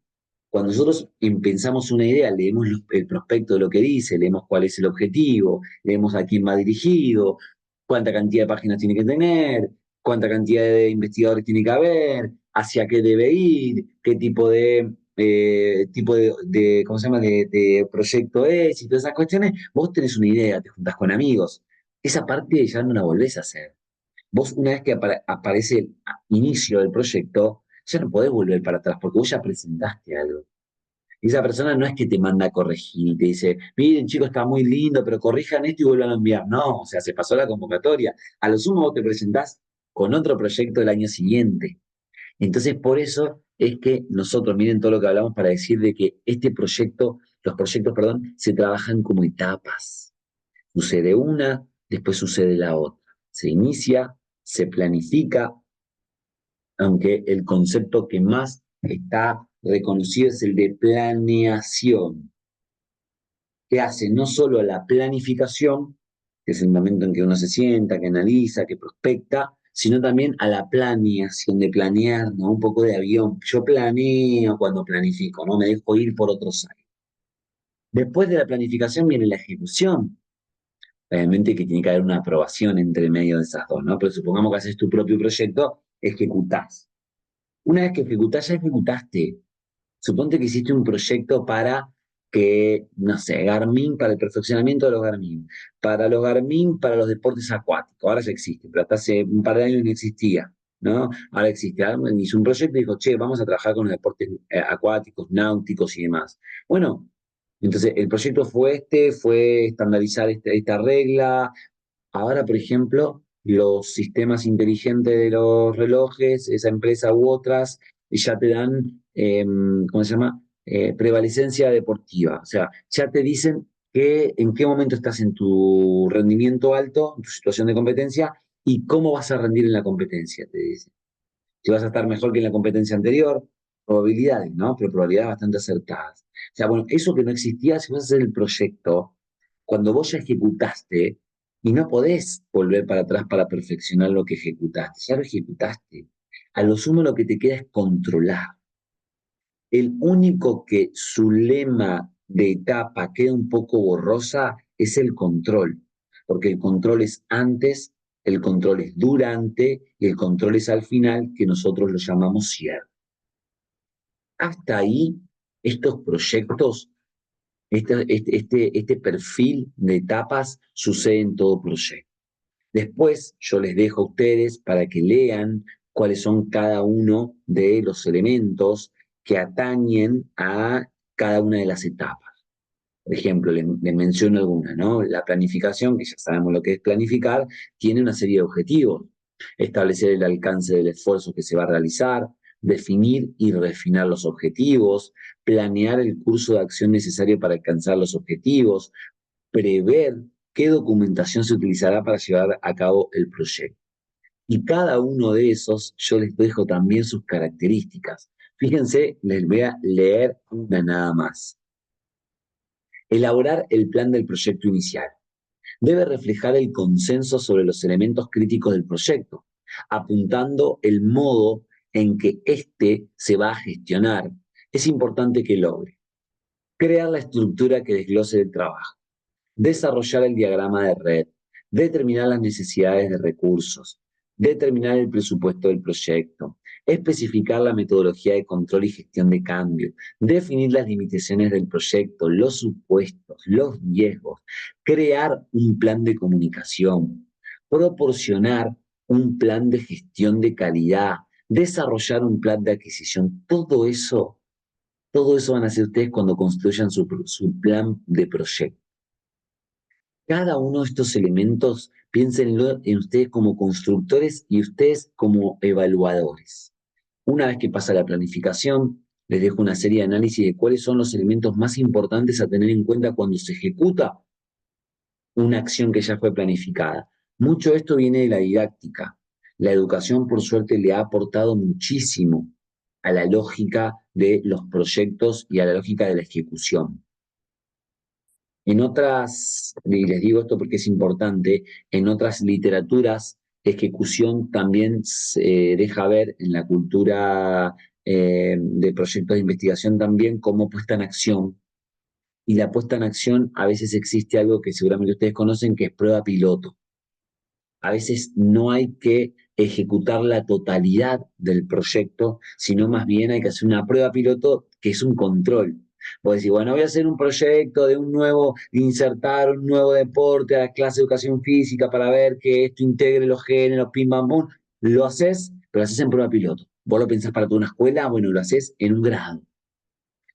cuando nosotros pensamos una idea, leemos el prospecto de lo que dice, leemos cuál es el objetivo, leemos a quién va dirigido, cuánta cantidad de páginas tiene que tener, cuánta cantidad de investigadores tiene que haber, hacia qué debe ir, qué ¿cómo se llama?, de proyecto es y todas esas cuestiones, vos tenés una idea, te juntás con amigos. Esa parte ya no la volvés a hacer. Vos, una vez que aparece el inicio del proyecto, ya no podés volver para atrás porque vos ya presentaste algo. Y esa persona no es que te manda a corregir y te dice, miren chicos, está muy lindo, pero corrijan esto y vuelvan a enviar. No, o sea, se pasó la convocatoria. A lo sumo vos te presentás con otro proyecto el año siguiente. Entonces, por eso es que nosotros, miren todo lo que hablamos para decir de que los proyectos, perdón, se trabajan como etapas. Sucede una, después sucede la otra. Se inicia, se planifica, aunque el concepto que más está reconocido es el de planeación, que hace no solo la planificación, que es el momento en que uno se sienta, que analiza, que prospecta, sino también a la planeación, de planear, ¿no? Un poco de avión. Yo planeo cuando planifico, ¿no? Me dejo ir por otros años. Después de la planificación viene la ejecución. Obviamente que tiene que haber una aprobación entre medio de esas dos, ¿no? Pero supongamos que haces tu propio proyecto, ejecutás. Una vez que ejecutás, ya ejecutaste. Suponte que hiciste un proyecto para que, no sé, Garmin para el perfeccionamiento de los Garmin para los deportes acuáticos. Ahora ya existe, pero hasta hace un par de años no existía, ¿no? Ahora existe. Garmin hizo un proyecto y dijo, che, vamos a trabajar con los deportes acuáticos, náuticos y demás. Bueno, entonces el proyecto fue estandarizar esta regla. Ahora, por ejemplo, los sistemas inteligentes de los relojes, esa empresa u otras, ya te dan, ¿cómo se llama? Prevalecencia deportiva. O sea, ya te dicen en qué momento estás en tu rendimiento alto, en tu situación de competencia, ¿Y cómo vas a rendir en la competencia? Te dice. Si vas a estar mejor que en la competencia anterior, probabilidades, ¿no? Pero probabilidades bastante acertadas. O sea, bueno, eso que no existía, si vas a hacer el proyecto, cuando vos ya ejecutaste, y no podés volver para atrás para perfeccionar lo que ejecutaste, ya lo ejecutaste. A lo sumo lo que te queda es controlar. El único que su lema de etapa queda un poco borrosa es el control, porque el control es antes, el control es durante y el control es al final, que nosotros lo llamamos cierre. Hasta ahí, estos proyectos, este perfil de etapas sucede en todo proyecto. Después yo les dejo a ustedes para que lean cuáles son cada uno de los elementos que atañen a cada una de las etapas. Por ejemplo, les menciono algunas, ¿no? La planificación, que ya sabemos lo que es planificar, tiene una serie de objetivos. Establecer el alcance del esfuerzo que se va a realizar, definir y refinar los objetivos, planear el curso de acción necesario para alcanzar los objetivos, prever qué documentación se utilizará para llevar a cabo el proyecto. Y cada uno de esos yo les dejo también sus características. Fíjense, les voy a leer una nada más. Elaborar el plan del proyecto inicial. Debe reflejar el consenso sobre los elementos críticos del proyecto, apuntando el modo en que éste se va a gestionar. Es importante que logre crear la estructura que desglose el trabajo, desarrollar el diagrama de red, determinar las necesidades de recursos, determinar el presupuesto del proyecto, especificar la metodología de control y gestión de cambio, definir las limitaciones del proyecto, los supuestos, los riesgos, crear un plan de comunicación, proporcionar un plan de gestión de calidad, desarrollar un plan de adquisición. Todo eso van a hacer ustedes cuando construyan su plan de proyecto. Cada uno de estos elementos, piénsenlo en ustedes como constructores y ustedes como evaluadores. Una vez que pasa la planificación, les dejo una serie de análisis de cuáles son los elementos más importantes a tener en cuenta cuando se ejecuta una acción que ya fue planificada. Mucho de esto viene de la didáctica. La educación, por suerte, le ha aportado muchísimo a la lógica de los proyectos y a la lógica de la ejecución. En otras, y les digo esto porque es importante, en otras literaturas, ejecución también se deja ver en la cultura de proyectos de investigación también como puesta en acción. Y la puesta en acción a veces existe algo que seguramente ustedes conocen, que es prueba piloto. A veces no hay que ejecutar la totalidad del proyecto, sino más bien hay que hacer una prueba piloto que es un control. Vos decís, bueno, voy a hacer un proyecto de insertar un nuevo deporte a la clase de educación física para ver que esto integre los géneros, pim, pam, pum. Lo haces, pero lo haces en prueba piloto. Vos lo pensás para toda una escuela, bueno, lo haces en un grado.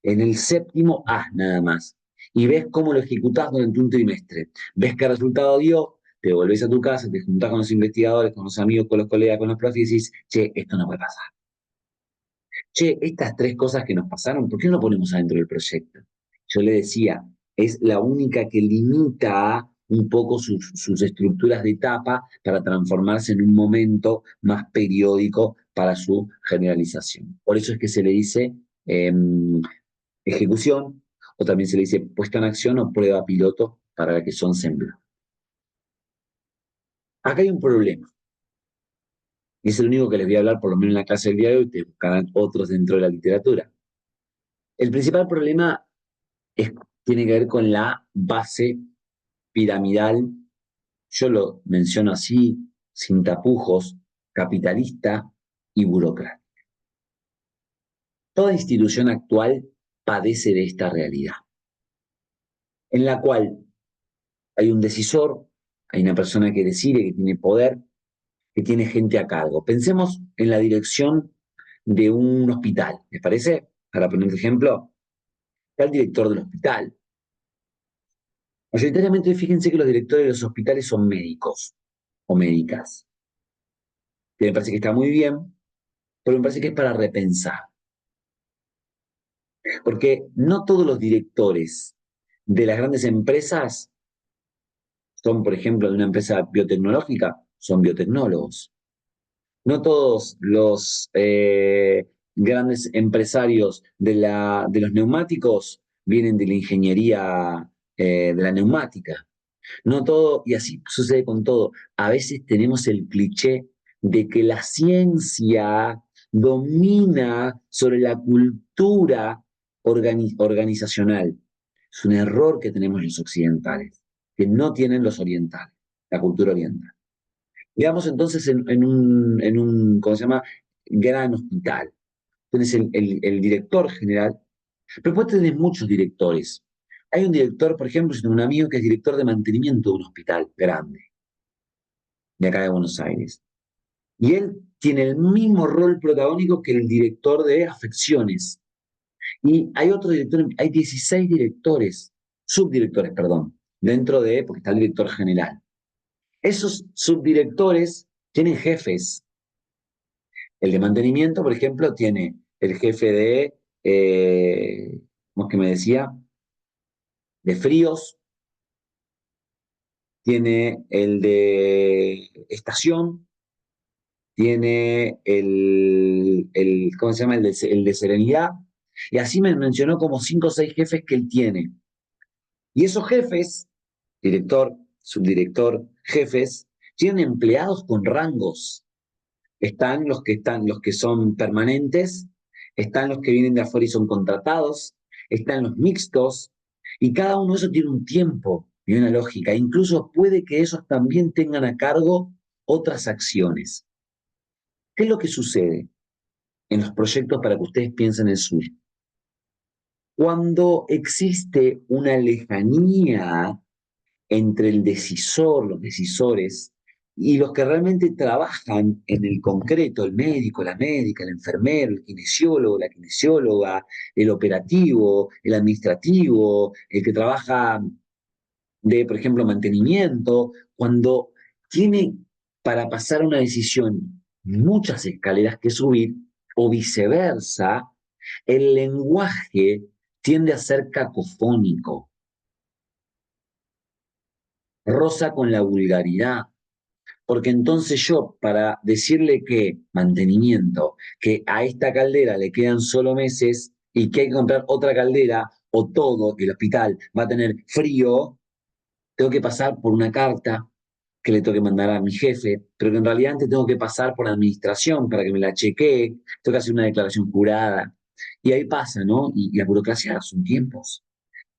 En el séptimo A nada más. Y ves cómo lo ejecutás durante un trimestre. Ves qué resultado dio, te volvés a tu casa, te juntás con los investigadores, con los amigos, con los colegas, con los profes y decís, che, esto no puede pasar. Che, estas tres cosas que nos pasaron, ¿por qué no lo ponemos adentro del proyecto? Yo le decía, es la única que limita un poco sus estructuras de etapa para transformarse en un momento más periódico para su generalización. Por eso es que se le dice ejecución, o también se le dice puesta en acción o prueba piloto para la que son semblantes. Acá hay un problema. Y es el único que les voy a hablar, por lo menos en la clase del día de hoy, te buscarán otros dentro de la literatura. El principal problema tiene que ver con la base piramidal, yo lo menciono así, sin tapujos, capitalista y burócrata. Toda institución actual padece de esta realidad, en la cual hay un decisor, hay una persona que decide, que tiene poder, que tiene gente a cargo. Pensemos en la dirección de un hospital, ¿les parece? Para poner un ejemplo, está el director del hospital. Mayoritariamente, fíjense que los directores de los hospitales son médicos o médicas, que me parece que está muy bien, pero me parece que es para repensar. Porque no todos los directores de las grandes empresas son, por ejemplo, de una empresa biotecnológica, son biotecnólogos. No todos los grandes empresarios de los neumáticos vienen de la ingeniería de la neumática. No todo, y así sucede con todo. A veces tenemos el cliché de que la ciencia domina sobre la cultura organizacional. Es un error que tenemos los occidentales, que no tienen los orientales, la cultura oriental. Digamos entonces en un, ¿cómo se llama? Gran hospital. Tienes el director general, pero después tenés muchos directores. Hay un director, por ejemplo, yo tengo un amigo que es director de mantenimiento de un hospital grande, de acá de Buenos Aires. Y él tiene el mismo rol protagónico que el director de afecciones. Y hay otro director, hay 16 directores, subdirectores, perdón, dentro de, porque está el director general. Esos subdirectores tienen jefes. El de mantenimiento, por ejemplo, tiene el jefe de, ¿cómo es que me decía? De fríos, tiene el de estación, tiene ¿cómo se llama? El de serenidad, y así me mencionó como 5 o 6 jefes que él tiene. Y esos jefes, director, subdirector, jefes, tienen empleados con rangos. Están los que son permanentes, están los que vienen de afuera y son contratados, están los mixtos, y cada uno de esos tiene un tiempo y una lógica. Incluso puede que esos también tengan a cargo otras acciones. ¿Qué es lo que sucede en los proyectos para que ustedes piensen en el suyo? Cuando existe una lejanía entre el decisor, los decisores, y los que realmente trabajan en el concreto, el médico, la médica, el enfermero, el kinesiólogo, la kinesióloga, el operativo, el administrativo, el que trabaja de, por ejemplo, mantenimiento, cuando tiene para pasar una decisión muchas escaleras que subir, o viceversa, el lenguaje tiende a ser cacofónico, roza con la vulgaridad. Porque entonces yo, para decirle que mantenimiento, que a esta caldera le quedan solo meses y que hay que comprar otra caldera o todo, el hospital va a tener frío, tengo que pasar por una carta que le tengo que mandar a mi jefe, pero que en realidad antes tengo que pasar por la administración para que me la chequee, tengo que hacer una declaración jurada. Y ahí pasa, ¿no? Y la burocracia son tiempos.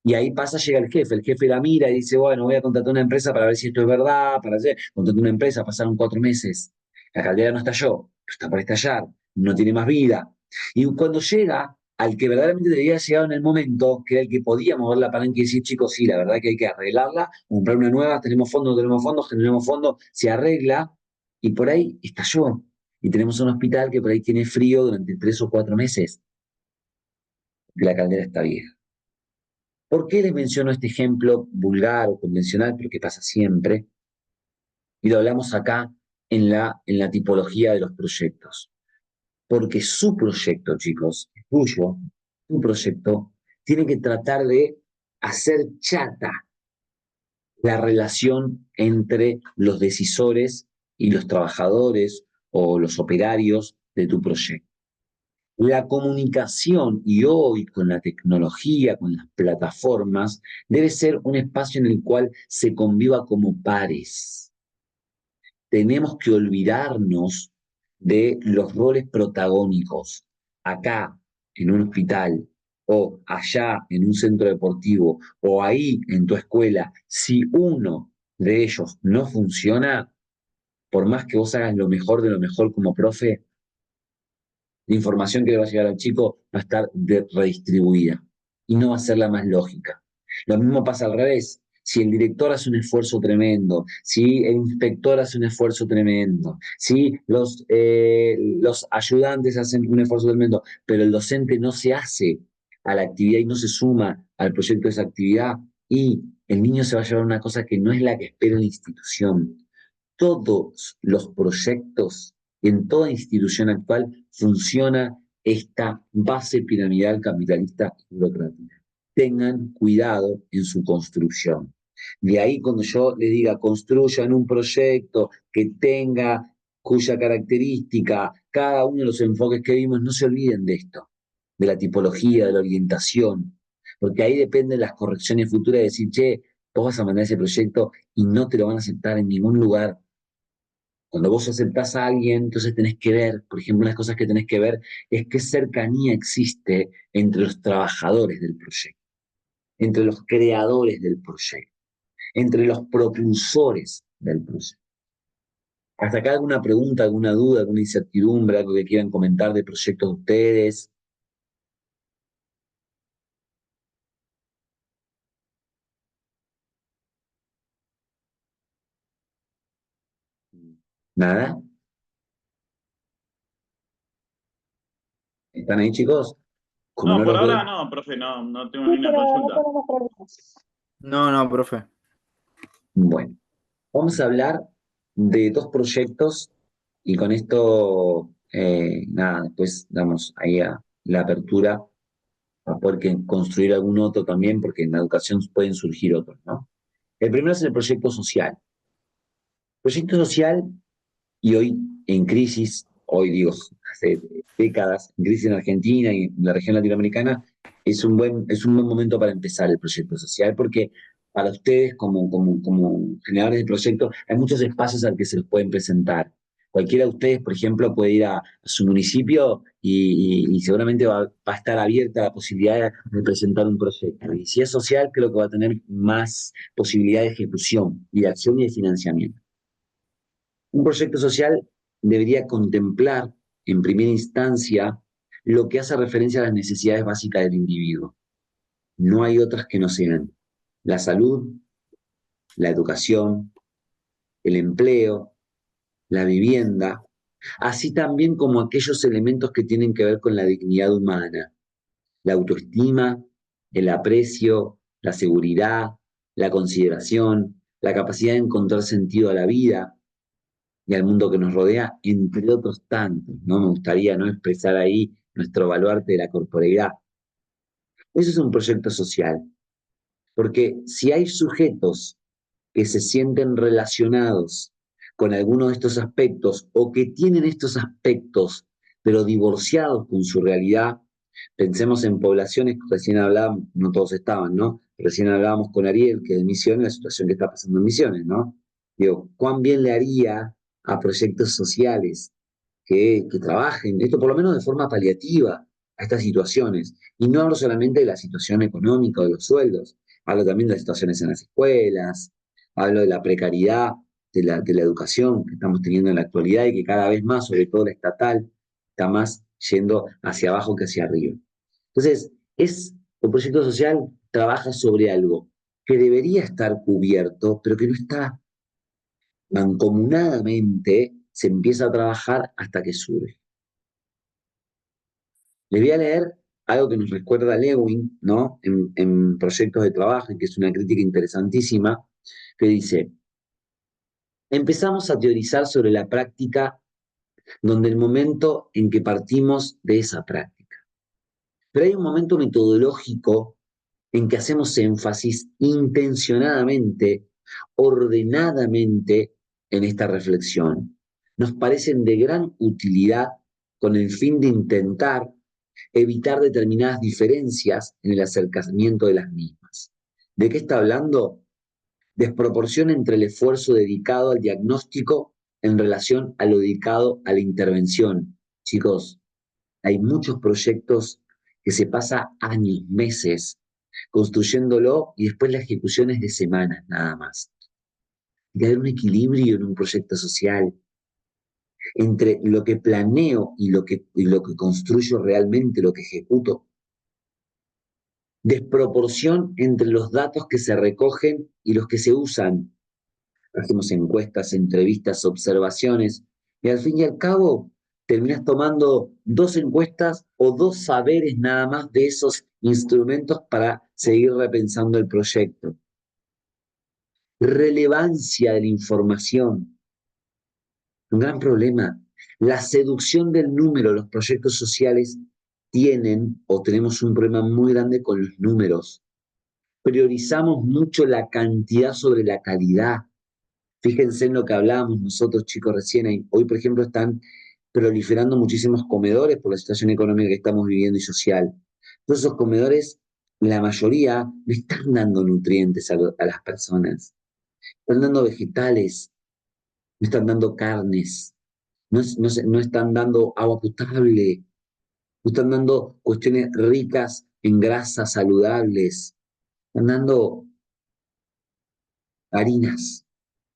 Y ahí pasa, llega el jefe la mira y dice, bueno, voy a contratar una empresa para ver si esto es verdad, para hacer, contraté una empresa, pasaron 4 meses, la caldera no estalló, está por estallar, no tiene más vida. Y cuando llega al que verdaderamente debía haber llegado en el momento, que era el que podía mover la palanca y decir, chicos, sí, la verdad que hay que arreglarla, comprar una nueva, tenemos fondos, generamos fondos, se arregla, y por ahí estalló. Y tenemos un hospital que por ahí tiene frío durante 3 o 4 meses, que la caldera está vieja. ¿Por qué les menciono este ejemplo vulgar o convencional, pero que pasa siempre? Y lo hablamos acá en la tipología de los proyectos. Porque su proyecto, chicos, el tuyo, tu proyecto, tiene que tratar de hacer chata la relación entre los decisores y los trabajadores o los operarios de tu proyecto. La comunicación, y hoy con la tecnología, con las plataformas, debe ser un espacio en el cual se conviva como pares. Tenemos que olvidarnos de los roles protagónicos. Acá, en un hospital, o allá, en un centro deportivo, o ahí, en tu escuela, si uno de ellos no funciona, por más que vos hagas lo mejor de lo mejor como profe, la información que le va a llegar al chico va a estar redistribuida y no va a ser la más lógica. Lo mismo pasa al revés. Si el director hace un esfuerzo tremendo, si el inspector hace un esfuerzo tremendo, si los ayudantes hacen un esfuerzo tremendo, pero el docente no se hace a la actividad y no se suma al proyecto de esa actividad, y el niño se va a llevar una cosa que no es la que espera la institución. Todos los proyectos, en toda institución actual, funciona esta base piramidal capitalista y burocrática. Tengan cuidado en su construcción. De ahí cuando yo le diga construyan un proyecto que tenga, cuya característica, cada uno de los enfoques que vimos, no se olviden de esto, de la tipología, de la orientación, porque ahí dependen las correcciones futuras de decir, che, vos vas a mandar ese proyecto y no te lo van a aceptar en ningún lugar. Cuando vos aceptás a alguien, entonces tenés que ver, por ejemplo, una de las cosas que tenés que ver es qué cercanía existe entre los trabajadores del proyecto, entre los creadores del proyecto, entre los propulsores del proyecto. ¿Hasta acá alguna pregunta, alguna duda, alguna incertidumbre, algo que quieran comentar de proyectos de ustedes? ¿Nada? ¿Están ahí, chicos? Como No, no por los ahora veo. no, profe, no tengo Sí, ninguna pero no consulta. tenemos problemas. No, profe. Bueno, vamos a hablar de dos proyectos y con esto, nada, después damos ahí a la apertura a poder construir algún otro también, porque en la educación pueden surgir otros, ¿no? El primero es el proyecto social. Proyecto social, y hoy en crisis, hoy digo, hace décadas, en crisis en Argentina y en la región latinoamericana, es un buen momento para empezar el proyecto social, porque para ustedes, como generadores de proyectos, hay muchos espacios al que se los pueden presentar. Cualquiera de ustedes, por ejemplo, puede ir a su municipio y seguramente va a estar abierta la posibilidad de presentar un proyecto. Y si es social, creo que va a tener más posibilidad de ejecución y de acción y de financiamiento. Un proyecto social debería contemplar, en primera instancia, lo que hace referencia a las necesidades básicas del individuo. No hay otras que no sean la salud, la educación, el empleo, la vivienda, así también como aquellos elementos que tienen que ver con la dignidad humana, la autoestima, el aprecio, la seguridad, la consideración, la capacidad de encontrar sentido a la vida y al mundo que nos rodea, entre otros tantos, ¿no? Me gustaría, ¿no?, expresar ahí nuestro baluarte de la corporeidad. Eso es un proyecto social, porque si hay sujetos que se sienten relacionados con alguno de estos aspectos o que tienen estos aspectos, pero divorciados con su realidad, pensemos en poblaciones, recién hablábamos, no todos estaban, ¿no? Recién hablábamos con Ariel, que de Misiones, la situación que está pasando en Misiones, ¿no? Digo, ¿cuán bien le haría a proyectos sociales que trabajen, esto por lo menos de forma paliativa a estas situaciones? Y no hablo solamente de la situación económica o de los sueldos, hablo también de las situaciones en las escuelas, hablo de la precariedad de la educación que estamos teniendo en la actualidad y que cada vez más, sobre todo la estatal, está más yendo hacia abajo que hacia arriba. Entonces, el proyecto social trabaja sobre algo que debería estar cubierto, pero que no está. Mancomunadamente se empieza a trabajar hasta que surge. Les voy a leer algo que nos recuerda Lewin, ¿no? En Proyectos de Trabajo, y que es una crítica interesantísima, que dice: empezamos a teorizar sobre la práctica donde el momento en que partimos de esa práctica. Pero hay un momento metodológico en que hacemos énfasis intencionadamente, ordenadamente en esta reflexión. Nos parecen de gran utilidad con el fin de intentar evitar determinadas diferencias en el acercamiento de las mismas. ¿De qué está hablando? Desproporción entre el esfuerzo dedicado al diagnóstico en relación a lo dedicado a la intervención. Chicos, hay muchos proyectos que se pasa años, meses, construyéndolo y después la ejecución es de semanas nada más. Hay que haber un equilibrio en un proyecto social entre lo que planeo y lo que construyo realmente, lo que ejecuto. Desproporción entre los datos que se recogen y los que se usan. Hacemos encuestas, entrevistas, observaciones, y al fin y al cabo terminas tomando 2 encuestas o 2 saberes nada más de esos instrumentos para seguir repensando el proyecto. Relevancia de la información. Un gran problema. La seducción del número. Los proyectos sociales tienen o tenemos un problema muy grande con los números. priorizamos mucho la cantidad sobre la calidad. Fíjense en lo que hablábamos nosotros, chicos, recién. Hoy, por ejemplo, están proliferando muchísimos comedores por la situación económica que estamos viviendo y social. Todos esos comedores, la mayoría, no están dando nutrientes a las personas. Están dando vegetales, no están dando carnes, no están dando agua potable, no están dando cuestiones ricas en grasas saludables, están dando harinas,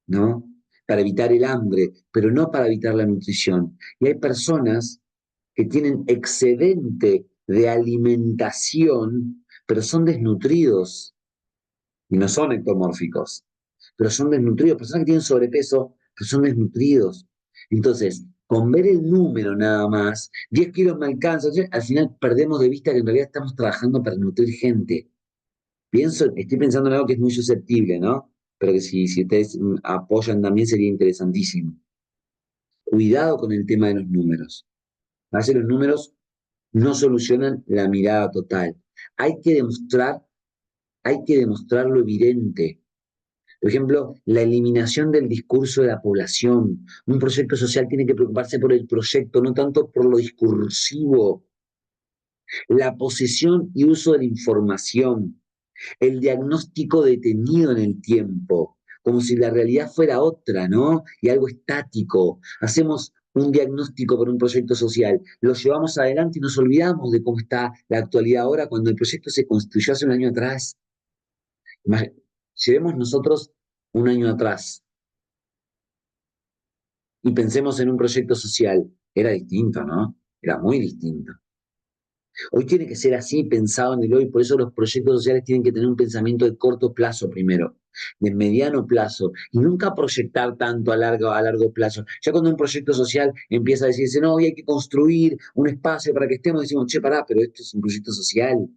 ¿no? Para evitar el hambre, pero no para evitar la nutrición. Y hay personas que tienen excedente de alimentación, pero son desnutridos y no son ectomórficos, pero son desnutridos. Personas que tienen sobrepeso, pero son desnutridos. Entonces, con ver el número nada más, 10 kilos me alcanza, al final perdemos de vista que en realidad estamos trabajando para nutrir gente. Estoy pensando en algo que es muy susceptible, ¿no? Pero que si ustedes apoyan también sería interesantísimo. Cuidado con el tema de los números. A veces los números no solucionan la mirada total. Hay que demostrar, hay que demostrar lo evidente. Por ejemplo, la eliminación del discurso de la población. Un proyecto social tiene que preocuparse por el proyecto, no tanto por lo discursivo. La posesión y uso de la información. El diagnóstico detenido en el tiempo, como si la realidad fuera otra, ¿no? Y algo estático. Hacemos un diagnóstico por un proyecto social, lo llevamos adelante y nos olvidamos de cómo está la actualidad ahora cuando el proyecto se construyó hace un año atrás. Llevemos nosotros un año atrás y pensemos en un proyecto social. Era distinto, ¿no? Era muy distinto. Hoy tiene que ser así, pensado en el hoy, por eso los proyectos sociales tienen que tener un pensamiento de corto plazo primero, de mediano plazo, y nunca proyectar tanto a largo plazo. Ya cuando un proyecto social empieza a decirse, no, hoy hay que construir un espacio para que estemos, decimos, che, pará, pero esto es un proyecto social.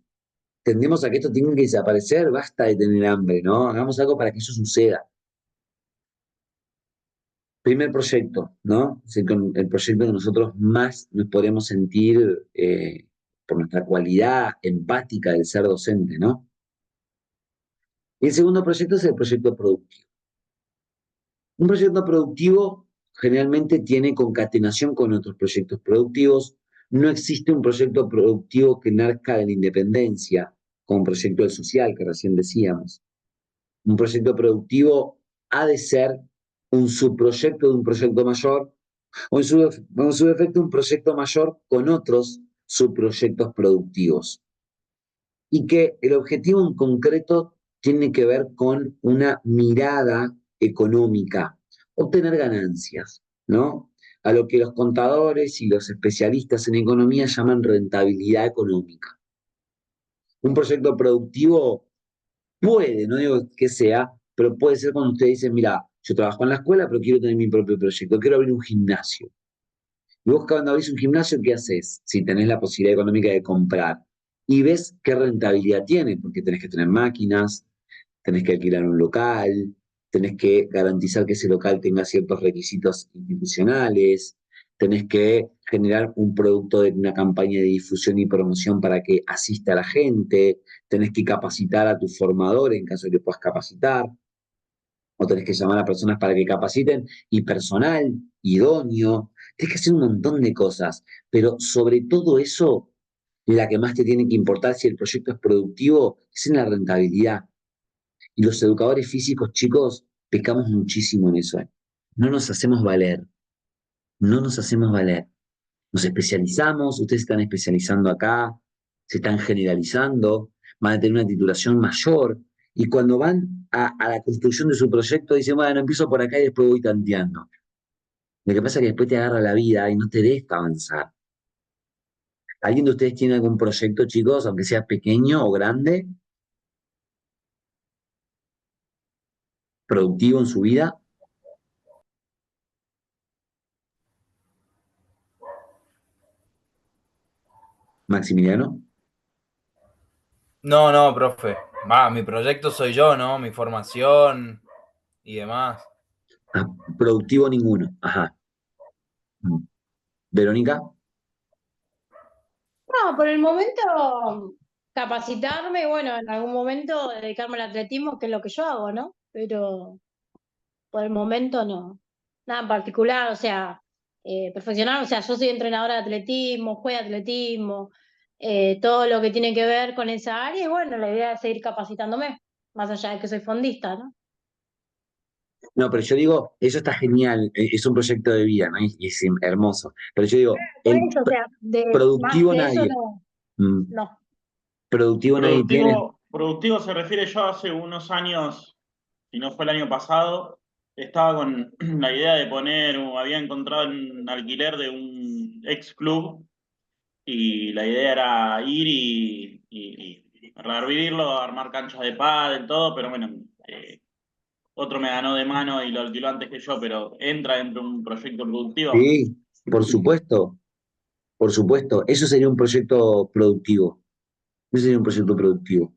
Tendemos a que esto tiene que desaparecer, basta de tener hambre, ¿no? Hagamos algo para que eso suceda. Primer proyecto, ¿no? Es el proyecto que nosotros más nos podemos sentir por nuestra cualidad empática del ser docente, ¿no? Y el segundo proyecto es el proyecto productivo. Un proyecto productivo generalmente tiene concatenación con otros proyectos productivos. No existe un proyecto productivo que nazca de la independencia, como un proyecto del social que recién decíamos. Un proyecto productivo ha de ser un subproyecto de un proyecto mayor o en su defecto un proyecto mayor con otros subproyectos productivos. Y que el objetivo en concreto tiene que ver con una mirada económica, obtener ganancias, ¿no? A lo que los contadores y los especialistas en economía llaman rentabilidad económica. Un proyecto productivo puede, no digo que sea, pero puede ser cuando usted dice, mira, yo trabajo en la escuela, pero quiero tener mi propio proyecto, quiero abrir un gimnasio. Y vos cuando abrís un gimnasio, ¿qué haces? Si tenés la posibilidad económica de comprar. Y ves qué rentabilidad tiene, porque tenés que tener máquinas, tenés que alquilar un local, tenés que garantizar que ese local tenga ciertos requisitos institucionales, tenés que generar un producto de una campaña de difusión y promoción para que asista a la gente, tenés que capacitar a tu formador en caso de que puedas capacitar, o tenés que llamar a personas para que capaciten, y personal idóneo, tenés que hacer un montón de cosas, pero sobre todo eso, la que más te tiene que importar si el proyecto es productivo es en la rentabilidad. Y los educadores físicos, chicos, pecamos muchísimo en eso. No nos hacemos valer, no nos hacemos valer. Nos especializamos, ustedes están especializando acá, se están generalizando, van a tener una titulación mayor, y cuando van a la construcción de su proyecto dicen, bueno, empiezo por acá y después voy tanteando. Lo que pasa es que después te agarra la vida y no te deja avanzar. ¿Alguien de ustedes tiene algún proyecto, chicos, aunque sea pequeño o grande, productivo en su vida? Maximiliano. No, no, profe. Mi proyecto soy yo, ¿no? Mi formación y demás. Ah, productivo ninguno. Ajá. Verónica. No, por el momento capacitarme y bueno, en algún momento dedicarme al atletismo, que es lo que yo hago, ¿no? Pero por el momento no, nada en particular, o sea, perfeccionar, o sea, yo soy entrenadora de atletismo, juego de atletismo, todo lo que tiene que ver con esa área y bueno, la idea es seguir capacitándome, más allá de que soy fondista, ¿no? No, pero yo digo, eso está genial, es un proyecto de vida, ¿no? Y es hermoso. Pero yo digo, Por el eso, o sea, de más productivo que eso nadie. no, Mm, no. productivo nadie tiene. Productivo se refiere yo hace unos años, si no fue el año pasado, estaba con la idea de poner, o había encontrado un alquiler de un ex club y la idea era ir y revivirlo, armar canchas de pádel, todo, pero bueno, otro me ganó de mano y lo alquiló antes que yo, pero entra dentro de un proyecto productivo. Sí, por supuesto, por supuesto. Eso sería un proyecto productivo. Eso sería un proyecto productivo.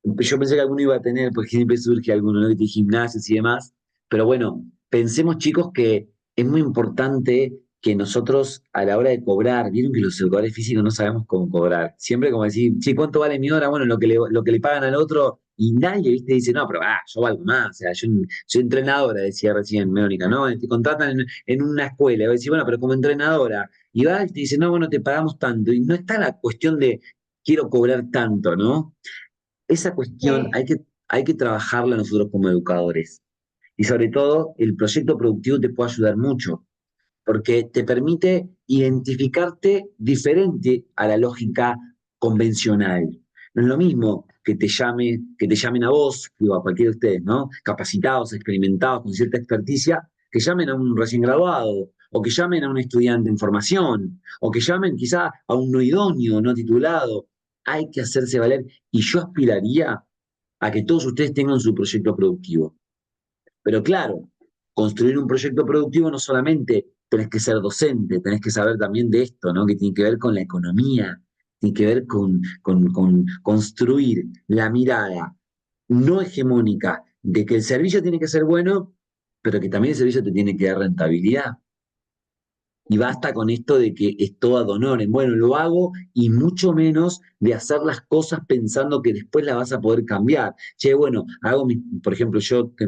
Yo pensé que alguno iba a tener, porque siempre surge alguno, ¿no? De gimnasios y demás. Pero bueno, pensemos, chicos, que es muy importante que nosotros, a la hora de cobrar, vieron que los educadores físicos no sabemos cómo cobrar. Siempre como decir, che, ¿cuánto vale mi hora? Bueno, lo que le pagan al otro, y nadie, ¿viste? Dice, no, pero yo valgo más. O sea, yo soy entrenadora, decía recién Verónica, ¿no? Te contratan en una escuela, y vos decís, bueno, pero como entrenadora, y va y te dice, no, bueno, te pagamos tanto. Y no está la cuestión de quiero cobrar tanto, ¿no? Esa cuestión Sí. hay que trabajarla nosotros como educadores. Y sobre todo, el proyecto productivo te puede ayudar mucho, porque te permite identificarte diferente a la lógica convencional. No es lo mismo que te llamen a vos, digo, a cualquiera de ustedes, ¿no? Capacitados, experimentados, con cierta experticia, que llamen a un recién graduado, o que llamen a un estudiante en formación, o que llamen quizá a un no idóneo, no titulado. Hay que hacerse valer. Y yo aspiraría a que todos ustedes tengan su proyecto productivo. Pero claro, construir un proyecto productivo no solamente tenés que ser docente, tenés que saber también de esto, ¿no? Que tiene que ver con la economía, tiene que ver con construir la mirada no hegemónica de que el servicio tiene que ser bueno, pero que también el servicio te tiene que dar rentabilidad. Y basta con esto de que es todo ad honorem. Bueno, lo hago y mucho menos de hacer las cosas pensando que después las vas a poder cambiar. Che, bueno, por ejemplo,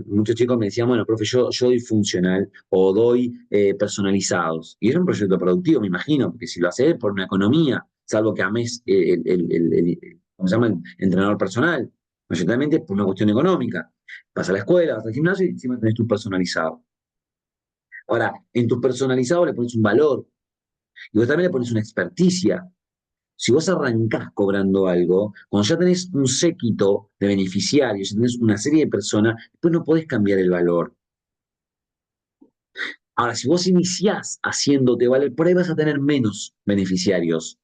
muchos chicos me decían, bueno, profe, yo doy funcional o doy personalizados. Y es un proyecto productivo, me imagino, porque si lo haces por una economía, salvo que ames ¿cómo se llama? El entrenador personal, mayoritariamente por una cuestión económica. Vas a la escuela, vas al gimnasio y encima tenés tu personalizado. Ahora, en tus personalizados le pones un valor y vos también le pones una experticia. Si vos arrancás cobrando algo, cuando ya tenés un séquito de beneficiarios, ya tenés una serie de personas, después no podés cambiar el valor. Ahora, si vos iniciás haciéndote valer, por ahí vas a tener menos beneficiarios.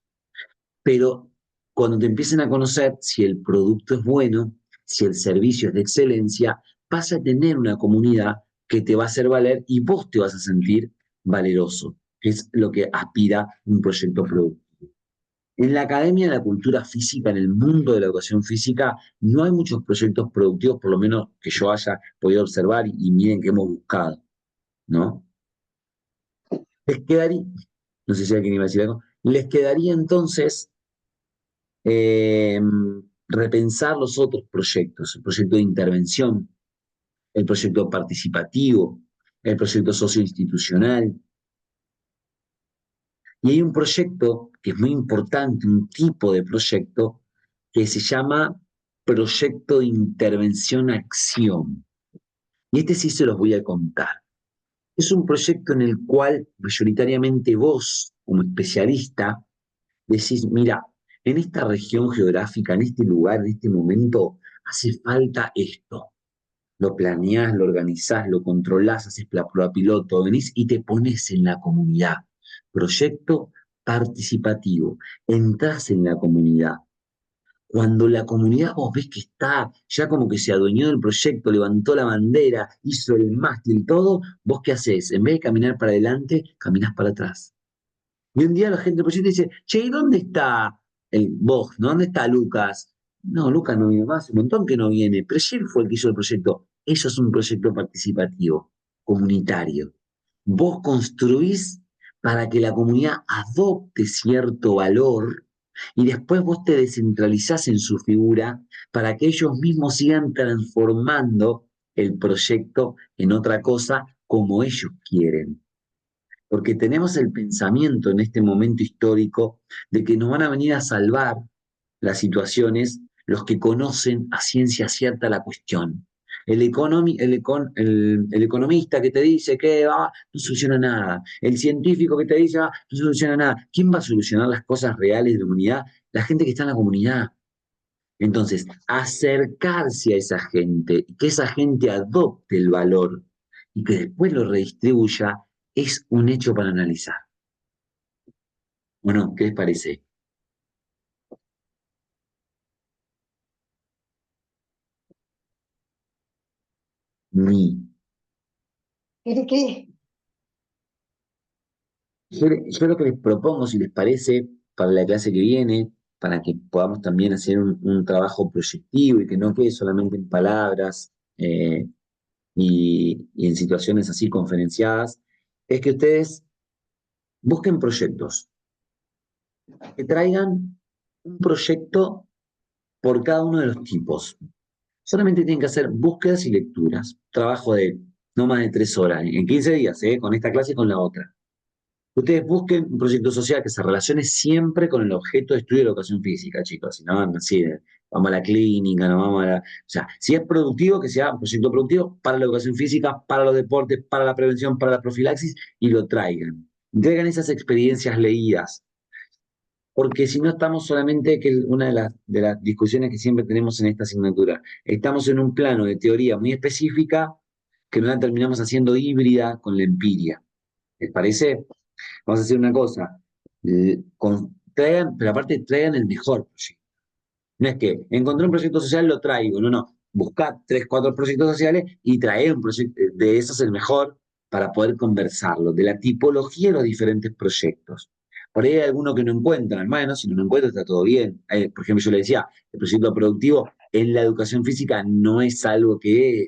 Pero cuando te empiecen a conocer, si el producto es bueno, si el servicio es de excelencia, vas a tener una comunidad que te va a hacer valer y vos te vas a sentir valeroso, que es lo que aspira un proyecto productivo. En la Academia de la Cultura Física, en el mundo de la educación física, no hay muchos proyectos productivos, por lo menos que yo haya podido observar y miren que hemos buscado, ¿no? Les quedaría, no sé si alguien iba a decir algo, les quedaría entonces eh, repensar los otros proyectos, el proyecto de intervención, el proyecto participativo, el proyecto socioinstitucional. Y hay un proyecto que es muy importante, un tipo de proyecto que se llama proyecto de intervención-acción. Y este sí se los voy a contar. Es un proyecto en el cual mayoritariamente vos, como especialista, decís, mira, en esta región geográfica, en este lugar, en este momento, hace falta esto. Lo planeás, lo organizás, lo controlás, haces la prueba piloto, venís y te pones en la comunidad. Proyecto participativo. Entrás en la comunidad. Cuando la comunidad vos ves que está ya como que se adueñó del proyecto, levantó la bandera, hizo el mástil, todo, ¿vos qué haces? En vez de caminar para adelante, caminás para atrás. Y un día la gente del proyecto dice, che, ¿y dónde está vos? ¿No? ¿Dónde está Lucas? No, Lucas no viene más, un montón que no viene, pero sí fue el que hizo el proyecto. Eso es un proyecto participativo, comunitario. Vos construís para que la comunidad adopte cierto valor Y después vos te descentralizás en su figura para que ellos mismos sigan transformando el proyecto en otra cosa como ellos quieren. Porque tenemos el pensamiento en este momento histórico de que nos van a venir a salvar las situaciones los que conocen a ciencia cierta la cuestión. El economista que te dice que no soluciona nada. El científico que te dice no soluciona nada. ¿Quién va a solucionar las cosas reales de la humanidad? La gente que está en la comunidad. Entonces, acercarse a esa gente, que esa gente adopte el valor y que después lo redistribuya, es un hecho para analizar. Bueno, ¿qué les parece? Ni. ¿Qué? Yo lo que les propongo, si les parece, para la clase que viene, para que podamos también hacer un trabajo proyectivo y que no quede solamente en palabras y en situaciones así conferenciadas, es que ustedes busquen proyectos, que traigan un proyecto por cada uno de los tipos. Solamente tienen que hacer búsquedas y lecturas. Trabajo de no más de 3 horas, en 15 días, con esta clase y con la otra. Ustedes busquen un proyecto social que se relacione siempre con el objeto de estudio de la educación física, chicos. Si no, así, vamos a la clínica, no vamos a la... O sea, si es productivo, que sea un proyecto productivo para la educación física, para los deportes, para la prevención, para la profilaxis, y lo traigan. Traigan esas experiencias leídas, porque si no estamos solamente, que es una de las discusiones que siempre tenemos en esta asignatura, estamos en un plano de teoría muy específica que no la terminamos haciendo híbrida con la empiria. ¿Les parece? Vamos a hacer una cosa, traigan, pero aparte traigan el mejor proyecto. No es que encontré un proyecto social, lo traigo, no. Buscad 3, 4 proyectos sociales y traer un proyecto de esos el mejor para poder conversarlo, de la tipología de los diferentes proyectos. Por ahí hay alguno que no encuentran, bueno, si no lo encuentran está todo bien. Por ejemplo, yo le decía, el proyecto productivo en la educación física no es algo que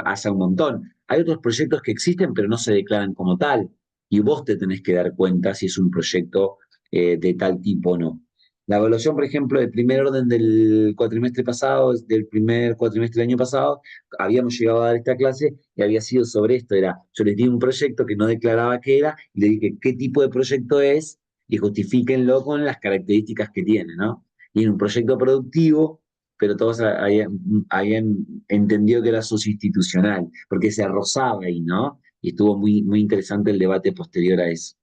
haya un montón. Hay otros proyectos que existen pero no se declaran como tal y vos te tenés que dar cuenta si es un proyecto de tal tipo o no. La evaluación, por ejemplo, del primer orden del cuatrimestre pasado, del primer cuatrimestre del año pasado, habíamos llegado a dar esta clase y había sido sobre esto. Yo les di un proyecto que no declaraba qué era y le dije qué tipo de proyecto es y justifíquenlo con las características que tiene, ¿no? Y en un proyecto productivo, pero todos habían entendido que era socio-institucional, porque se rozaba ahí, ¿no? Y estuvo muy, muy interesante el debate posterior a eso.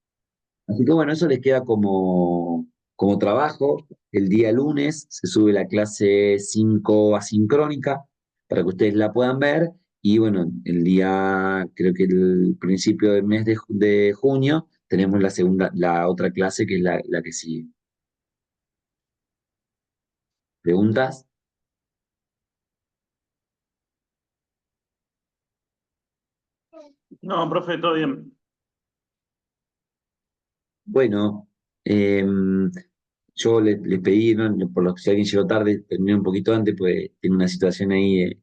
Así que bueno, eso les queda como trabajo. El día lunes se sube la clase 5 asincrónica para que ustedes la puedan ver. Y bueno, creo que el principio del mes de junio, tenemos la otra clase que es la que sigue. ¿Preguntas? No, profe, todo bien. Bueno, yo les pedí, ¿no? Por lo que si alguien llegó tarde, terminé un poquito antes, pues tiene una situación ahí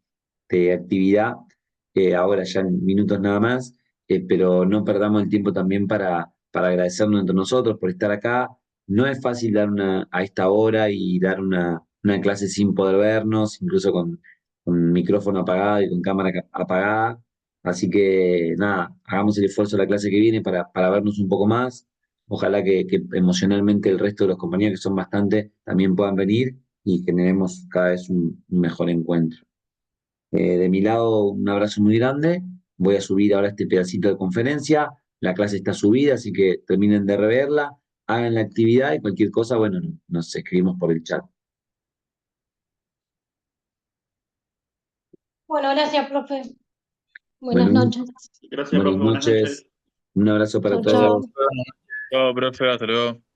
de actividad, ahora ya en minutos nada más, pero no perdamos el tiempo también para agradecernos entre nosotros por estar acá. No es fácil dar a esta hora y dar una clase sin poder vernos, incluso con micrófono apagado y con cámara apagada. Así que nada, hagamos el esfuerzo la clase que viene para vernos un poco más. Ojalá que emocionalmente el resto de los compañeros, que son bastante, también puedan venir y generemos cada vez un mejor encuentro. De mi lado, un abrazo muy grande. Voy a subir ahora este pedacito de conferencia. La clase está subida, así que terminen de reverla, hagan la actividad y cualquier cosa, bueno, nos escribimos por el chat. Bueno, gracias, profe. Buenas Bueno, noches. Gracias, buenas profe, buenas noches. noches. Un abrazo para Chau, chau. todos. Chao, profe, hasta luego.